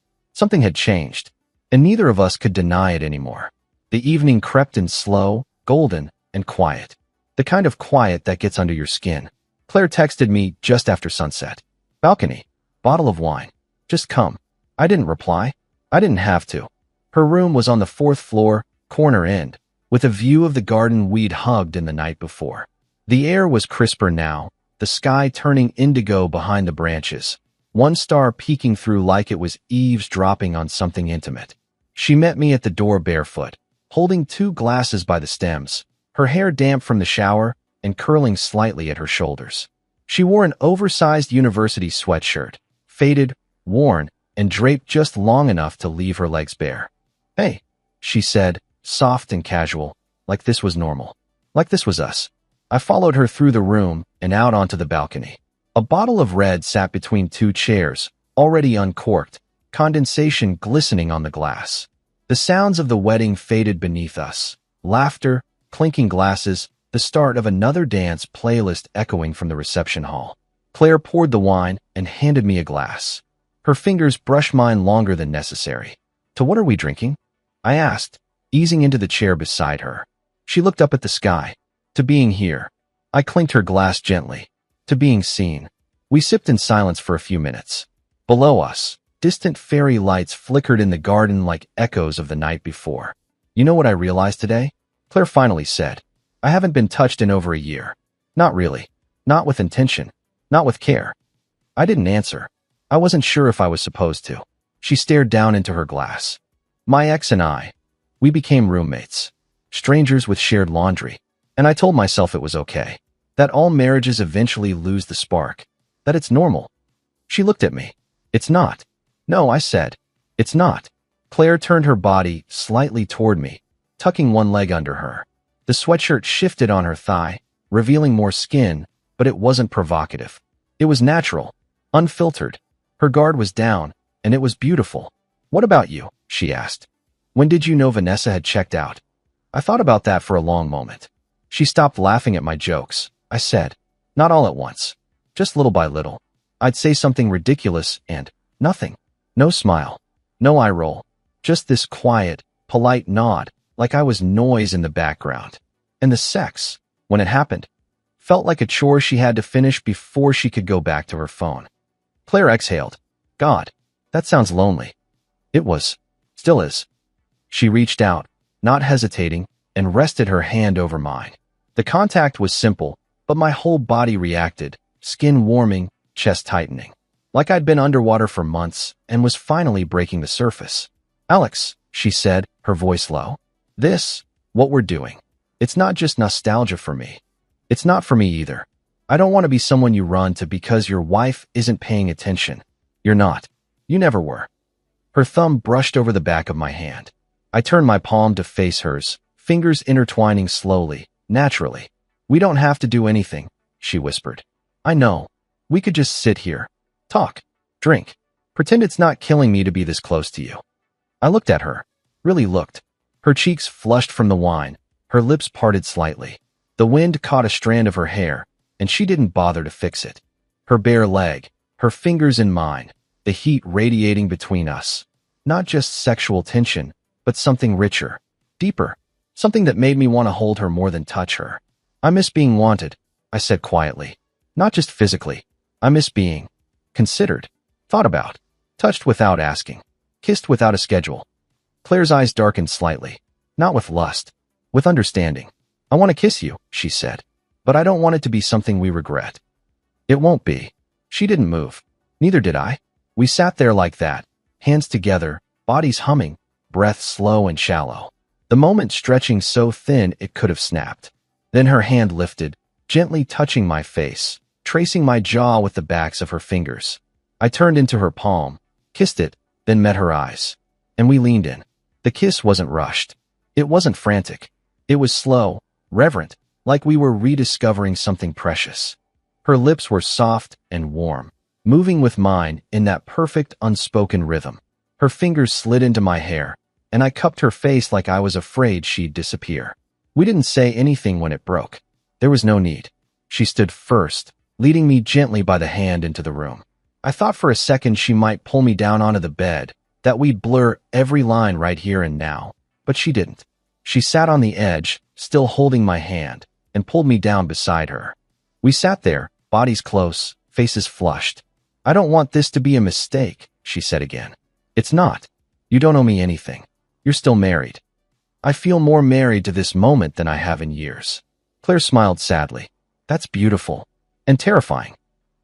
S1: changed, and neither of us could deny it anymore. The evening crept in slow, golden, and quiet. The kind of quiet that gets under your skin. Claire texted me just after sunset. Balcony. Bottle of wine. Just come. I didn't reply. I didn't have to. Her room was on the 4th floor, corner end, with a view of the garden we'd hugged in the night before. The air was crisper now, the sky turning indigo behind the branches, one star peeking through like it was eavesdropping on something intimate. She met me at the door barefoot, holding 2 glasses by the stems, her hair damp from the shower and curling slightly at her shoulders. She wore an oversized university sweatshirt, faded, worn, and draped just long enough to leave her legs bare. Hey, she said, soft and casual, like this was normal. Like this was us. I followed her through the room and out onto the balcony. A bottle of red sat between 2 chairs, already uncorked, condensation glistening on the glass. The sounds of the wedding faded beneath us. Laughter, clinking glasses, the start of another dance playlist echoing from the reception hall. Claire poured the wine and handed me a glass. Her fingers brushed mine longer than necessary. To what are we drinking? I asked, easing into the chair beside her. She looked up at the sky. To being here. I clinked her glass gently. To being seen. We sipped in silence for a few minutes. Below us, distant fairy lights flickered in the garden like echoes of the night before. You know what I realized today? Claire finally said. I haven't been touched in over a year. Not really. Not with intention. Not with care. I didn't answer. I wasn't sure if I was supposed to. She stared down into her glass. My ex and I, we became roommates. Strangers with shared laundry. And I told myself it was okay. That all marriages eventually lose the spark. That it's normal. She looked at me. It's not. No, I said. It's not. Claire turned her body slightly toward me, tucking one leg under her. The sweatshirt shifted on her thigh, revealing more skin, but it wasn't provocative. It was natural, unfiltered. Her guard was down, and it was beautiful. What about you? She asked. When did you know Vanessa had checked out? I thought about that for a long moment. She stopped laughing at my jokes. I said, not all at once. Just little by little. I'd say something ridiculous and nothing. No smile. No eye roll. Just this quiet, polite nod, like I was noise in the background. And the sex, when it happened, felt like a chore she had to finish before she could go back to her phone. Claire exhaled. God, that sounds lonely. It was. Still is. She reached out, not hesitating, and rested her hand over mine. The contact was simple, but my whole body reacted, skin warming, chest tightening. Like I'd been underwater for months and was finally breaking the surface. Alex, she said, her voice low. This, what we're doing. It's not just nostalgia for me. It's not for me either. I don't want to be someone you run to because your wife isn't paying attention. You're not. You never were. Her thumb brushed over the back of my hand. I turned my palm to face hers, fingers intertwining slowly, naturally. "We don't have to do anything," she whispered. "I know. We could just sit here. Talk. Drink. Pretend it's not killing me to be this close to you." I looked at her. Really looked. Her cheeks flushed from the wine. Her lips parted slightly. The wind caught a strand of her hair, and she didn't bother to fix it. Her bare leg, her fingers in mine, the heat radiating between us. Not just sexual tension, but something richer, deeper, something that made me want to hold her more than touch her. "I miss being wanted," I said quietly. "Not just physically. I miss being considered, thought about, touched without asking, kissed without a schedule." Claire's eyes darkened slightly, not with lust, with understanding. "I want to kiss you," she said, "but I don't want it to be something we regret." "It won't be." She didn't move. Neither did I. We sat there like that, hands together, bodies humming, breath slow and shallow. The moment stretching so thin it could have snapped. Then her hand lifted, gently touching my face, tracing my jaw with the backs of her fingers. I turned into her palm, kissed it, then met her eyes. And we leaned in. The kiss wasn't rushed. It wasn't frantic. It was slow, reverent, like we were rediscovering something precious. Her lips were soft and warm, moving with mine in that perfect unspoken rhythm. Her fingers slid into my hair, and I cupped her face like I was afraid she'd disappear. We didn't say anything when it broke. There was no need. She stood first, leading me gently by the hand into the room. I thought for a second she might pull me down onto the bed, that we'd blur every line right here and now, but she didn't. She sat on the edge, still holding my hand, and pulled me down beside her. We sat there, bodies close, faces flushed. "I don't want this to be a mistake," she said again. "It's not. You don't owe me anything. You're still married." "I feel more married to this moment than I have in years." Claire smiled sadly. "That's beautiful. And terrifying."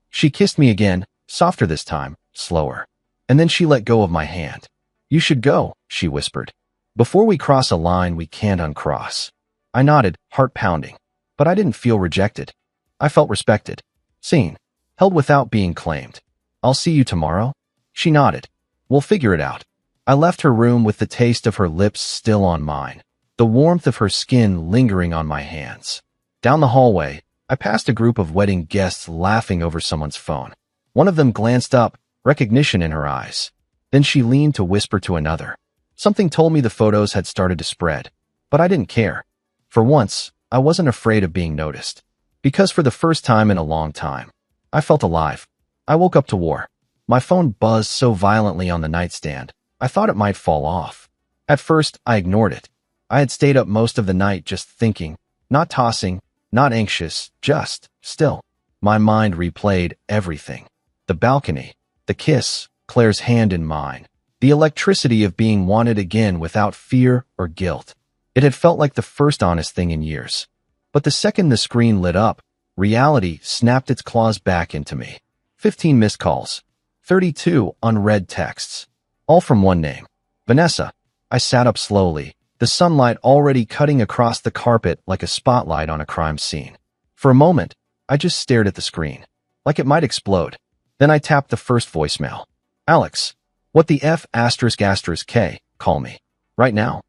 S1: She kissed me again, softer this time, slower. And then she let go of my hand. "You should go," she whispered. "Before we cross a line we can't uncross." I nodded, heart pounding. But I didn't feel rejected. I felt respected. Seen. Held without being claimed. "I'll see you tomorrow?" She nodded. "We'll figure it out." I left her room with the taste of her lips still on mine, the warmth of her skin lingering on my hands. Down the hallway, I passed a group of wedding guests laughing over someone's phone. One of them glanced up, recognition in her eyes. Then she leaned to whisper to another. Something told me the photos had started to spread, but I didn't care. For once, I wasn't afraid of being noticed. Because for the first time in a long time, I felt alive. I woke up to war. My phone buzzed so violently on the nightstand, I thought it might fall off. At first, I ignored it. I had stayed up most of the night just thinking, not tossing, not anxious, just still. My mind replayed everything. The balcony, the kiss, Claire's hand in mine, the electricity of being wanted again without fear or guilt. It had felt like the first honest thing in years. But the second the screen lit up, reality snapped its claws back into me. 15 missed calls. 32 unread texts. All from one name. Vanessa. I sat up slowly, the sunlight already cutting across the carpet like a spotlight on a crime scene. For a moment, I just stared at the screen, like it might explode. Then I tapped the first voicemail. "Alex. What the F *** K, call me. Right now."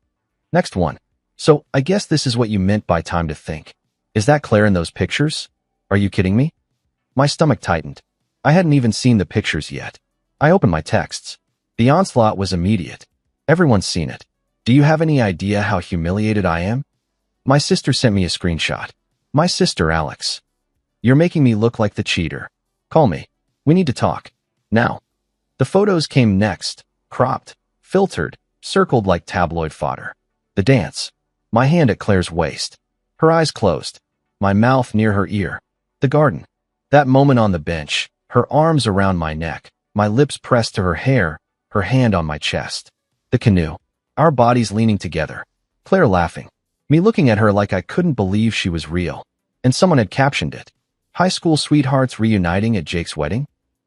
S1: Next one. "So, I guess this is what you meant by time to think. Is that Claire in those pictures? Are you kidding me?" My stomach tightened. I hadn't even seen the pictures yet. I opened my texts. The onslaught was immediate. "Everyone's seen it. Do you have any idea how humiliated I am?" My sister sent me a screenshot. "My sister, Alex. You're making me look like the cheater. Call me. We need to talk. Now." The photos came next, cropped, filtered, circled like tabloid fodder. The dance. My hand at Claire's waist. Her eyes closed. My mouth near her ear. The garden. That moment on the bench, her arms around my neck, my lips pressed to her hair, her hand on my chest. The canoe. Our bodies leaning together. Claire laughing. Me looking at her like I couldn't believe she was real. And someone had captioned it. "High school sweethearts reuniting at Jake's wedding?"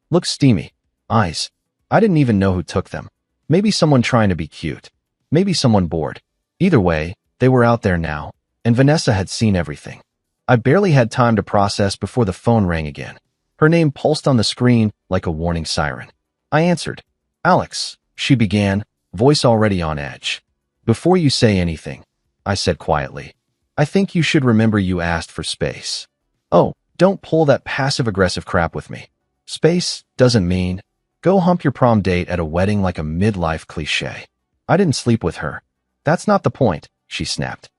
S1: Looks steamy. Eyes. I didn't even know who took them. Maybe someone trying to be cute. Maybe someone bored. Either way, they were out there now, and Vanessa had seen everything. I barely had time to process before the phone rang again. Her name pulsed on the screen like a warning siren. I answered. "Alex, she began, voice already on edge. Before you say anything, I said quietly, I think you should remember you asked for space. Oh, don't pull that passive-aggressive crap with me. Space doesn't mean go hump your prom date at a wedding like a midlife cliche. I didn't sleep with her. That's not the point, she snapped.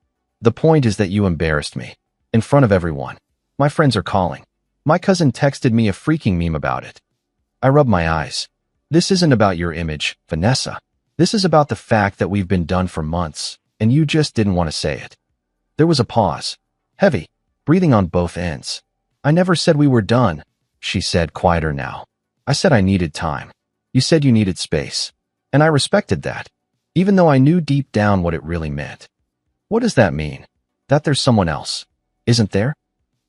S1: The point is that you embarrassed me. In front of everyone. My friends are calling. My cousin texted me a freaking meme about it. I rubbed my eyes. This isn't about your image, Vanessa. This is about the fact that we've been done for months, and you just didn't want to say it. There was a pause. Heavy. Breathing on both ends. I never said we were done, she said, quieter now. I said I needed time. You said you needed space. And I respected that, even though I knew deep down what it really meant. What does that mean? That there's someone else? Isn't there?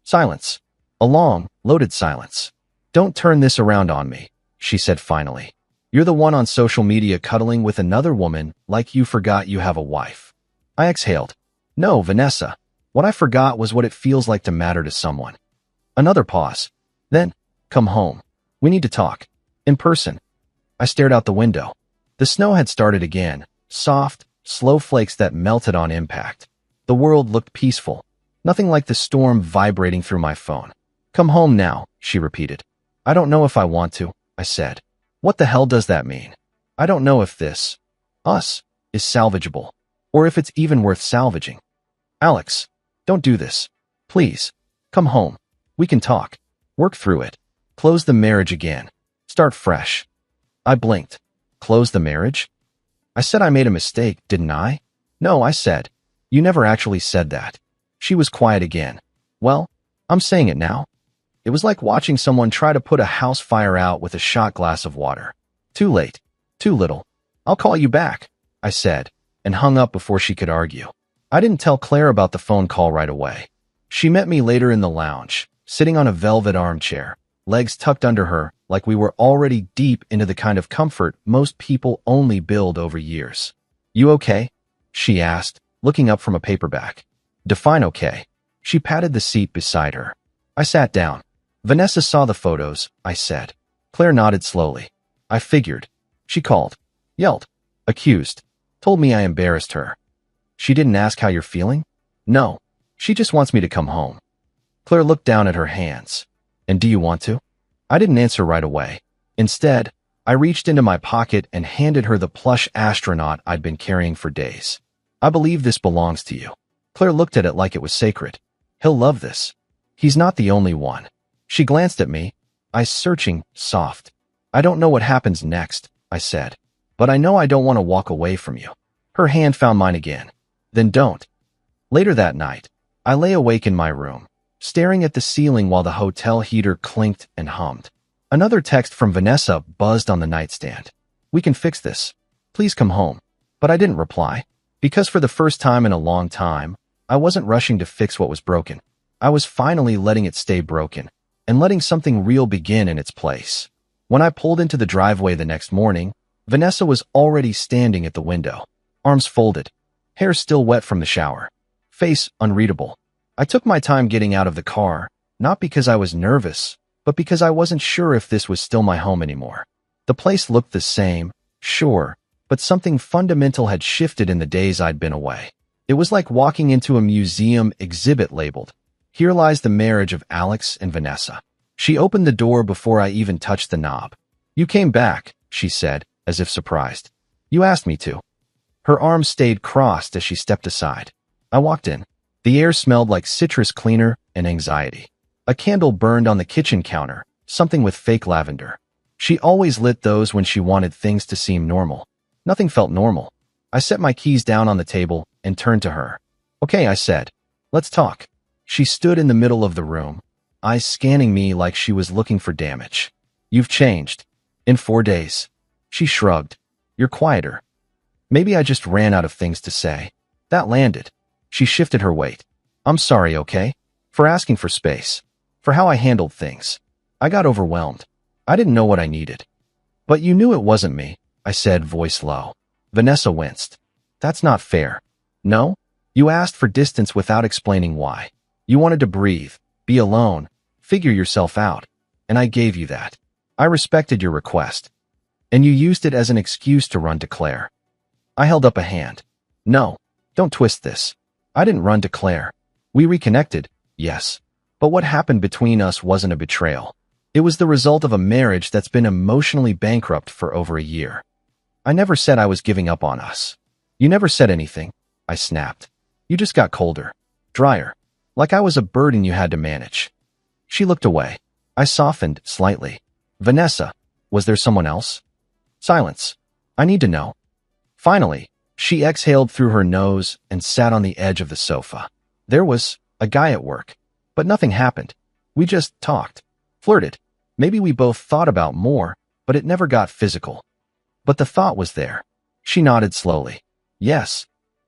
S1: Silence. A long, loaded silence. Don't turn this around on me, she said finally. You're the one on social media cuddling with another woman like you forgot you have a wife. I exhaled. No, Vanessa. What I forgot was what it feels like to matter to someone. Another pause. Then, come home. We need to talk. In person. I stared out the window. The snow had started again, soft, slow flakes that melted on impact. The world looked peaceful. Nothing like the storm vibrating through my phone. Come home now, she repeated. I don't know if I want to, I said. What the hell does that mean? I don't know if this, us, is salvageable, or if it's even worth salvaging. Alex, don't do this. Please. Come home. We can talk. Work through it. Close the marriage again. Start fresh. I blinked. Close the marriage? I said I made a mistake, didn't I? No, I said. You never actually said that. She was quiet again. Well, I'm saying it now. It was like watching someone try to put a house fire out with a shot glass of water. Too late. Too little. I'll call you back, I said, and hung up before she could argue. I didn't tell Claire about the phone call right away. She met me later in the lounge, sitting on a velvet armchair, legs tucked under her like we were already deep into the kind of comfort most people only build over years. You okay? She asked, looking up from a paperback. Define okay. She patted the seat beside her. I sat down. Vanessa saw the photos, I said. Claire nodded slowly. I figured. She called. Yelled. Accused. Told me I embarrassed her. She didn't ask how you're feeling? No. She just wants me to come home. Claire looked down at her hands. And do you want to? I didn't answer right away. Instead, I reached into my pocket and handed her the plush astronaut I'd been carrying for days. I believe this belongs to you. Claire looked at it like it was sacred. He'll love this. He's not the only one. She glanced at me, eyes searching, soft. I don't know what happens next, I said. But I know I don't want to walk away from you. Her hand found mine again. Then don't. Later that night, I lay awake in my room, staring at the ceiling while the hotel heater clinked and hummed. Another text from Vanessa buzzed on the nightstand. We can fix this. Please come home. But I didn't reply, because for the first time in a long time, I wasn't rushing to fix what was broken. I was finally letting it stay broken, and letting something real begin in its place. When I pulled into the driveway the next morning, Vanessa was already standing at the window, arms folded, hair still wet from the shower, face unreadable. I took my time getting out of the car, not because I was nervous, but because I wasn't sure if this was still my home anymore. The place looked the same, sure, but something fundamental had shifted in the days I'd been away. It was like walking into a museum exhibit labeled, "Here lies the marriage of Alex and Vanessa." She opened the door before I even touched the knob. You came back, she said, as if surprised. You asked me to. Her arms stayed crossed as she stepped aside. I walked in. The air smelled like citrus cleaner and anxiety. A candle burned on the kitchen counter, something with fake lavender. She always lit those when she wanted things to seem normal. Nothing felt normal. I set my keys down on the table and turned to her. Okay, I said. Let's talk. She stood in the middle of the room, eyes scanning me like she was looking for damage. You've changed. In 4 days. She shrugged. You're quieter. Maybe I just ran out of things to say. That landed. She shifted her weight. I'm sorry, okay? For asking for space. For how I handled things. I got overwhelmed. I didn't know what I needed. But you knew it wasn't me, I said, voice low. Vanessa winced. That's not fair. No? You asked for distance without explaining why. You wanted to breathe, be alone, figure yourself out. And I gave you that. I respected your request. and you used it as an excuse to run to Claire. I held up a hand. No, don't twist this. I didn't run to Claire. We reconnected, yes. But what happened between us wasn't a betrayal. It was the result of a marriage that's been emotionally bankrupt for over a year. I never said I was giving up on us. You never said anything, I snapped. You just got colder, drier, like I was a burden you had to manage. She looked away. I softened slightly. Vanessa, was there someone else? Silence. I need to know. Finally, she exhaled through her nose and sat on the edge of the sofa. There was a guy at work, but nothing happened. We just talked, flirted. Maybe we both thought about more, but it never got physical. But the thought was there. She nodded slowly. Yes.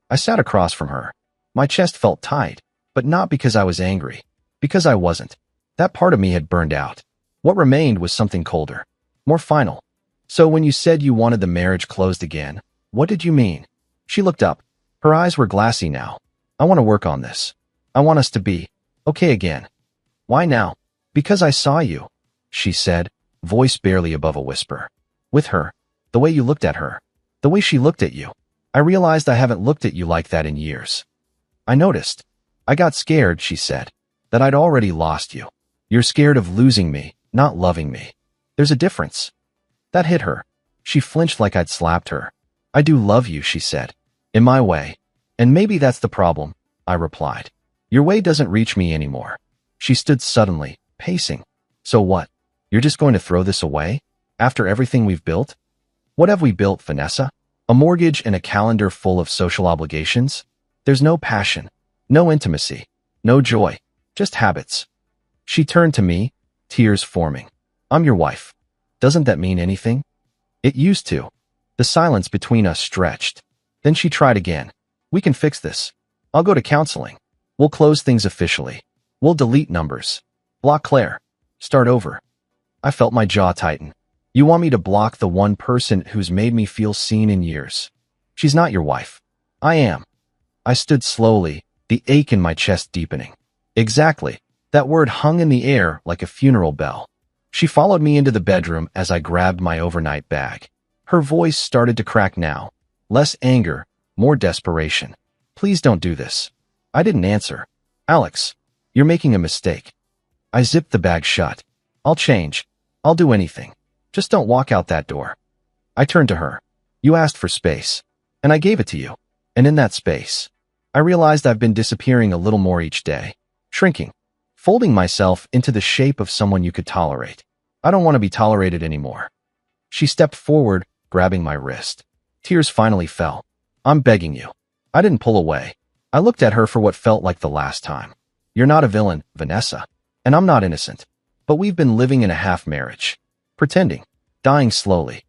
S1: I sat across from her. My chest felt tight, but not because I was angry, because I wasn't. That part of me had burned out. What remained was something colder, more final. So when you said you wanted the marriage closed again, what did you mean? She looked up. Her eyes were glassy now. I want to work on this. I want us to be okay again. Why now? Because I saw you, she said, voice barely above a whisper. With her, the way you looked at her, the way she looked at you. I realized I haven't looked at you like that in years. I noticed. I got scared, she said, that I'd already lost you. You're scared of losing me, not loving me. There's a difference. That hit her. She flinched like I'd slapped her. I do love you, she said. In my way. And maybe that's the problem, I replied. Your way doesn't reach me anymore. She stood suddenly, pacing. So what? You're just going to throw this away? After everything we've built? What have we built, Vanessa? A mortgage and a calendar full of social obligations? There's no passion, no intimacy, no joy, just habits. She turned to me, tears forming. I'm your wife. Doesn't that mean anything? It used to. The silence between us stretched. Then she tried again. We can fix this. I'll go to counseling. We'll close things officially. We'll delete numbers. Block Claire. Start over. I felt my jaw tighten. You want me to block the one person who's made me feel seen in years? She's not your wife. I am. I stood slowly, the ache in my chest deepening. Exactly. That word hung in the air like a funeral bell. She followed me into the bedroom as I grabbed my overnight bag. Her voice started to crack now. Less anger, more desperation. Please don't do this. I didn't answer. Alex, you're making a mistake. I zipped the bag shut. I'll change. I'll do anything. Just don't walk out that door. I turned to her. You asked for space, and I gave it to you. And in that space, I realized I've been disappearing a little more each day, shrinking, folding myself into the shape of someone you could tolerate. I don't want to be tolerated anymore. She stepped forward, grabbing my wrist. Tears finally fell. I'm begging you. I didn't pull away. I looked at her for what felt like the last time. You're not a villain, Vanessa, and I'm not innocent. But we've been living in a half marriage, pretending, dying slowly.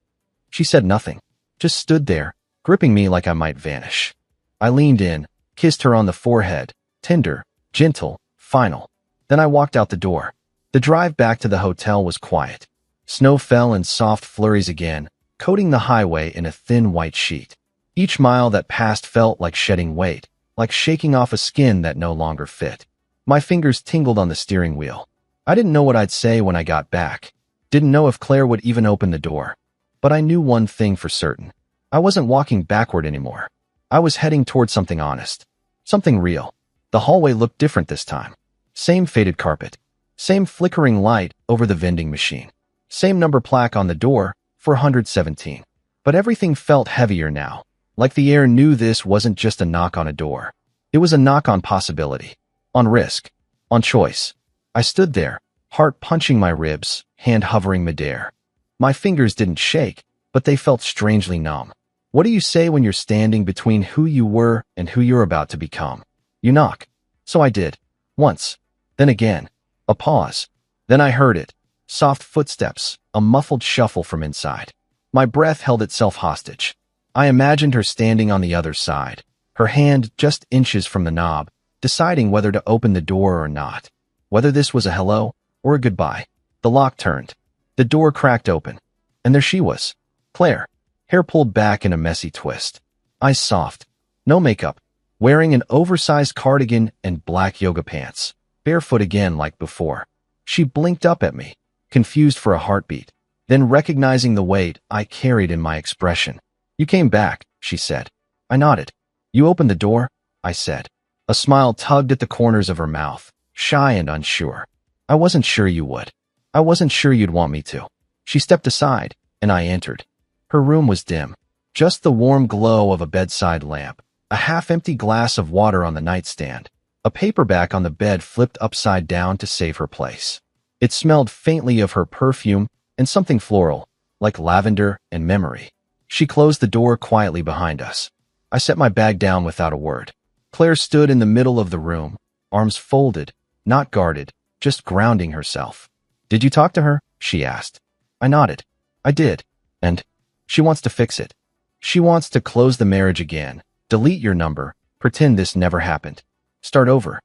S1: She said nothing, just stood there, gripping me like I might vanish. I leaned in, kissed her on the forehead, tender, gentle, final. Then I walked out the door. The drive back to the hotel was quiet. Snow fell in soft flurries again, coating the highway in a thin white sheet. Each mile that passed felt like shedding weight, like shaking off a skin that no longer fit. My fingers tingled on the steering wheel. I didn't know what I'd say when I got back. Didn't know if Claire would even open the door. But I knew one thing for certain. I wasn't walking backward anymore. I was heading toward something honest. Something real. The hallway looked different this time. Same faded carpet. Same flickering light over the vending machine. Same number plaque on the door, 417. But everything felt heavier now. Like the air knew this wasn't just a knock on a door. It was a knock on possibility. On risk. On choice. I stood there, heart punching my ribs, hand hovering midair. My fingers didn't shake, but they felt strangely numb. What do you say when you're standing between who you were and who you're about to become? You knock. So I did. Once. Then again. A pause. Then I heard it. Soft footsteps, a muffled shuffle from inside. My breath held itself hostage. I imagined her standing on the other side, her hand just inches from the knob, deciding whether to open the door or not. Whether this was a hello or a goodbye. The lock turned. The door cracked open. And there she was. Claire. Hair pulled back in a messy twist. Eyes soft. No makeup. Wearing an oversized cardigan and black yoga pants. Barefoot again like before. She blinked up at me, confused for a heartbeat. Then recognizing the weight I carried in my expression. You came back, she said. I nodded. You opened the door? I said. A smile tugged at the corners of her mouth, shy and unsure. I wasn't sure you would. I wasn't sure you'd want me to. She stepped aside, and I entered. Her room was dim. Just the warm glow of a bedside lamp, a half-empty glass of water on the nightstand, a paperback on the bed flipped upside down to save her place. It smelled faintly of her perfume and something floral, like lavender and memory. She closed the door quietly behind us. I set my bag down without a word. Claire stood in the middle of the room, arms folded, not guarded, just grounding herself. Did you talk to her? She asked. I nodded. I did. And she wants to fix it. She wants to close the marriage again, delete your number, pretend this never happened. Start over.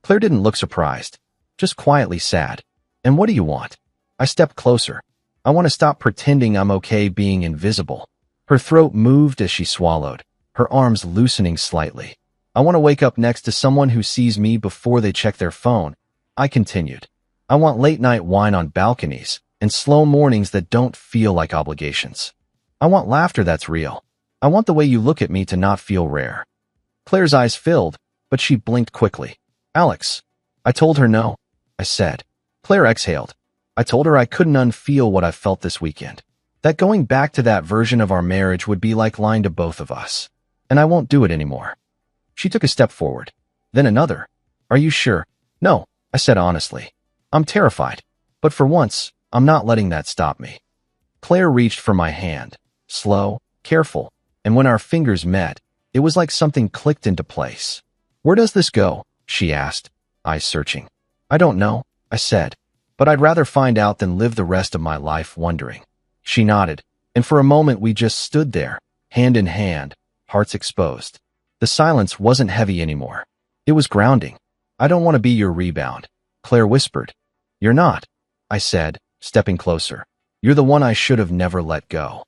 S1: Claire didn't look surprised, just quietly sad. And what do you want? I stepped closer. I want to stop pretending I'm okay being invisible. Her throat moved as she swallowed, her arms loosening slightly. I want to wake up next to someone who sees me before they check their phone. I continued. I want late-night wine on balconies and slow mornings that don't feel like obligations. I want laughter that's real. I want the way you look at me to not feel rare. Claire's eyes filled, but she blinked quickly. Alex. I told her no, I said. Claire exhaled. I told her I couldn't unfeel what I felt this weekend. That going back to that version of our marriage would be like lying to both of us. And I won't do it anymore. She took a step forward. Then another. Are you sure? No, I said honestly. I'm terrified. But for once, I'm not letting that stop me. Claire reached for my hand. Slow, careful, and when our fingers met, it was like something clicked into place. Where does this go? She asked, eyes searching. I don't know, I said, but I'd rather find out than live the rest of my life wondering. She nodded, and for a moment we just stood there, hand in hand, hearts exposed. The silence wasn't heavy anymore. It was grounding. I don't want to be your rebound, Claire whispered. You're not, I said, stepping closer. You're the one I should have never let go.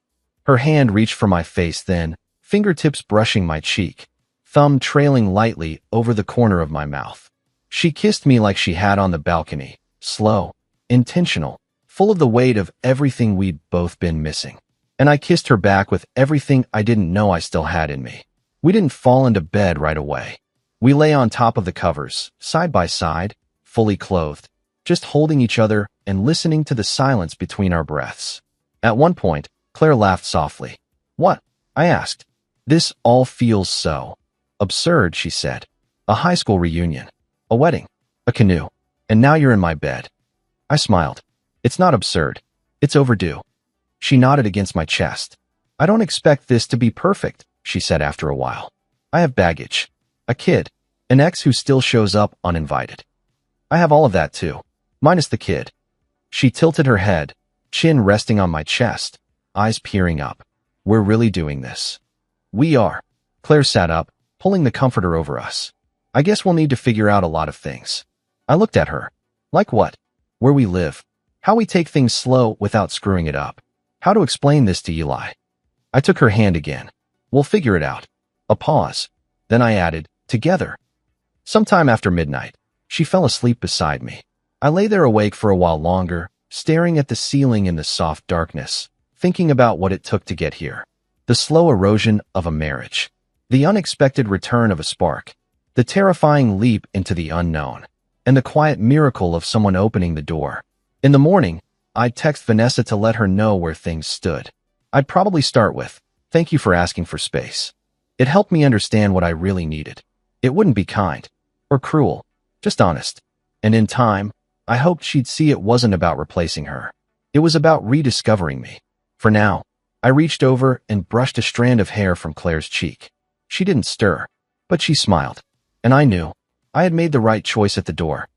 S1: Her hand reached for my face then, fingertips brushing my cheek, thumb trailing lightly over the corner of my mouth. She kissed me like she had on the balcony, slow, intentional, full of the weight of everything we'd both been missing. And I kissed her back with everything I didn't know I still had in me. We didn't fall into bed right away. We lay on top of the covers, side by side, fully clothed, just holding each other and listening to the silence between our breaths. At one point, Claire laughed softly. What? I asked. This all feels so absurd, she said. A high school reunion, a wedding, a canoe, and now you're in my bed. I smiled. It's not absurd. It's overdue. She nodded against my chest. I don't expect this to be perfect, she said after a while. I have baggage. A kid. An ex who still shows up uninvited. I have all of that too. Minus the kid. She tilted her head, chin resting on my chest, eyes peering up. We're really doing this. We are. Claire sat up, pulling the comforter over us. I guess we'll need to figure out a lot of things. I looked at her. Like what? Where we live. How we take things slow without screwing it up. How to explain this to Eli. I took her hand again. We'll figure it out. A pause. Then I added, together. Sometime after midnight, she fell asleep beside me. I lay there awake for a while longer, staring at the ceiling in the soft darkness, thinking about what it took to get here. The slow erosion of a marriage. The unexpected return of a spark. The terrifying leap into the unknown. And the quiet miracle of someone opening the door. In the morning, I'd text Vanessa to let her know where things stood. I'd probably start with, thank you for asking for space. It helped me understand what I really needed. It wouldn't be kind or cruel, just honest. And in time, I hoped she'd see it wasn't about replacing her. It was about rediscovering me. For now, I reached over and brushed a strand of hair from Claire's cheek. She didn't stir, but she smiled. And I knew I had made the right choice at the door.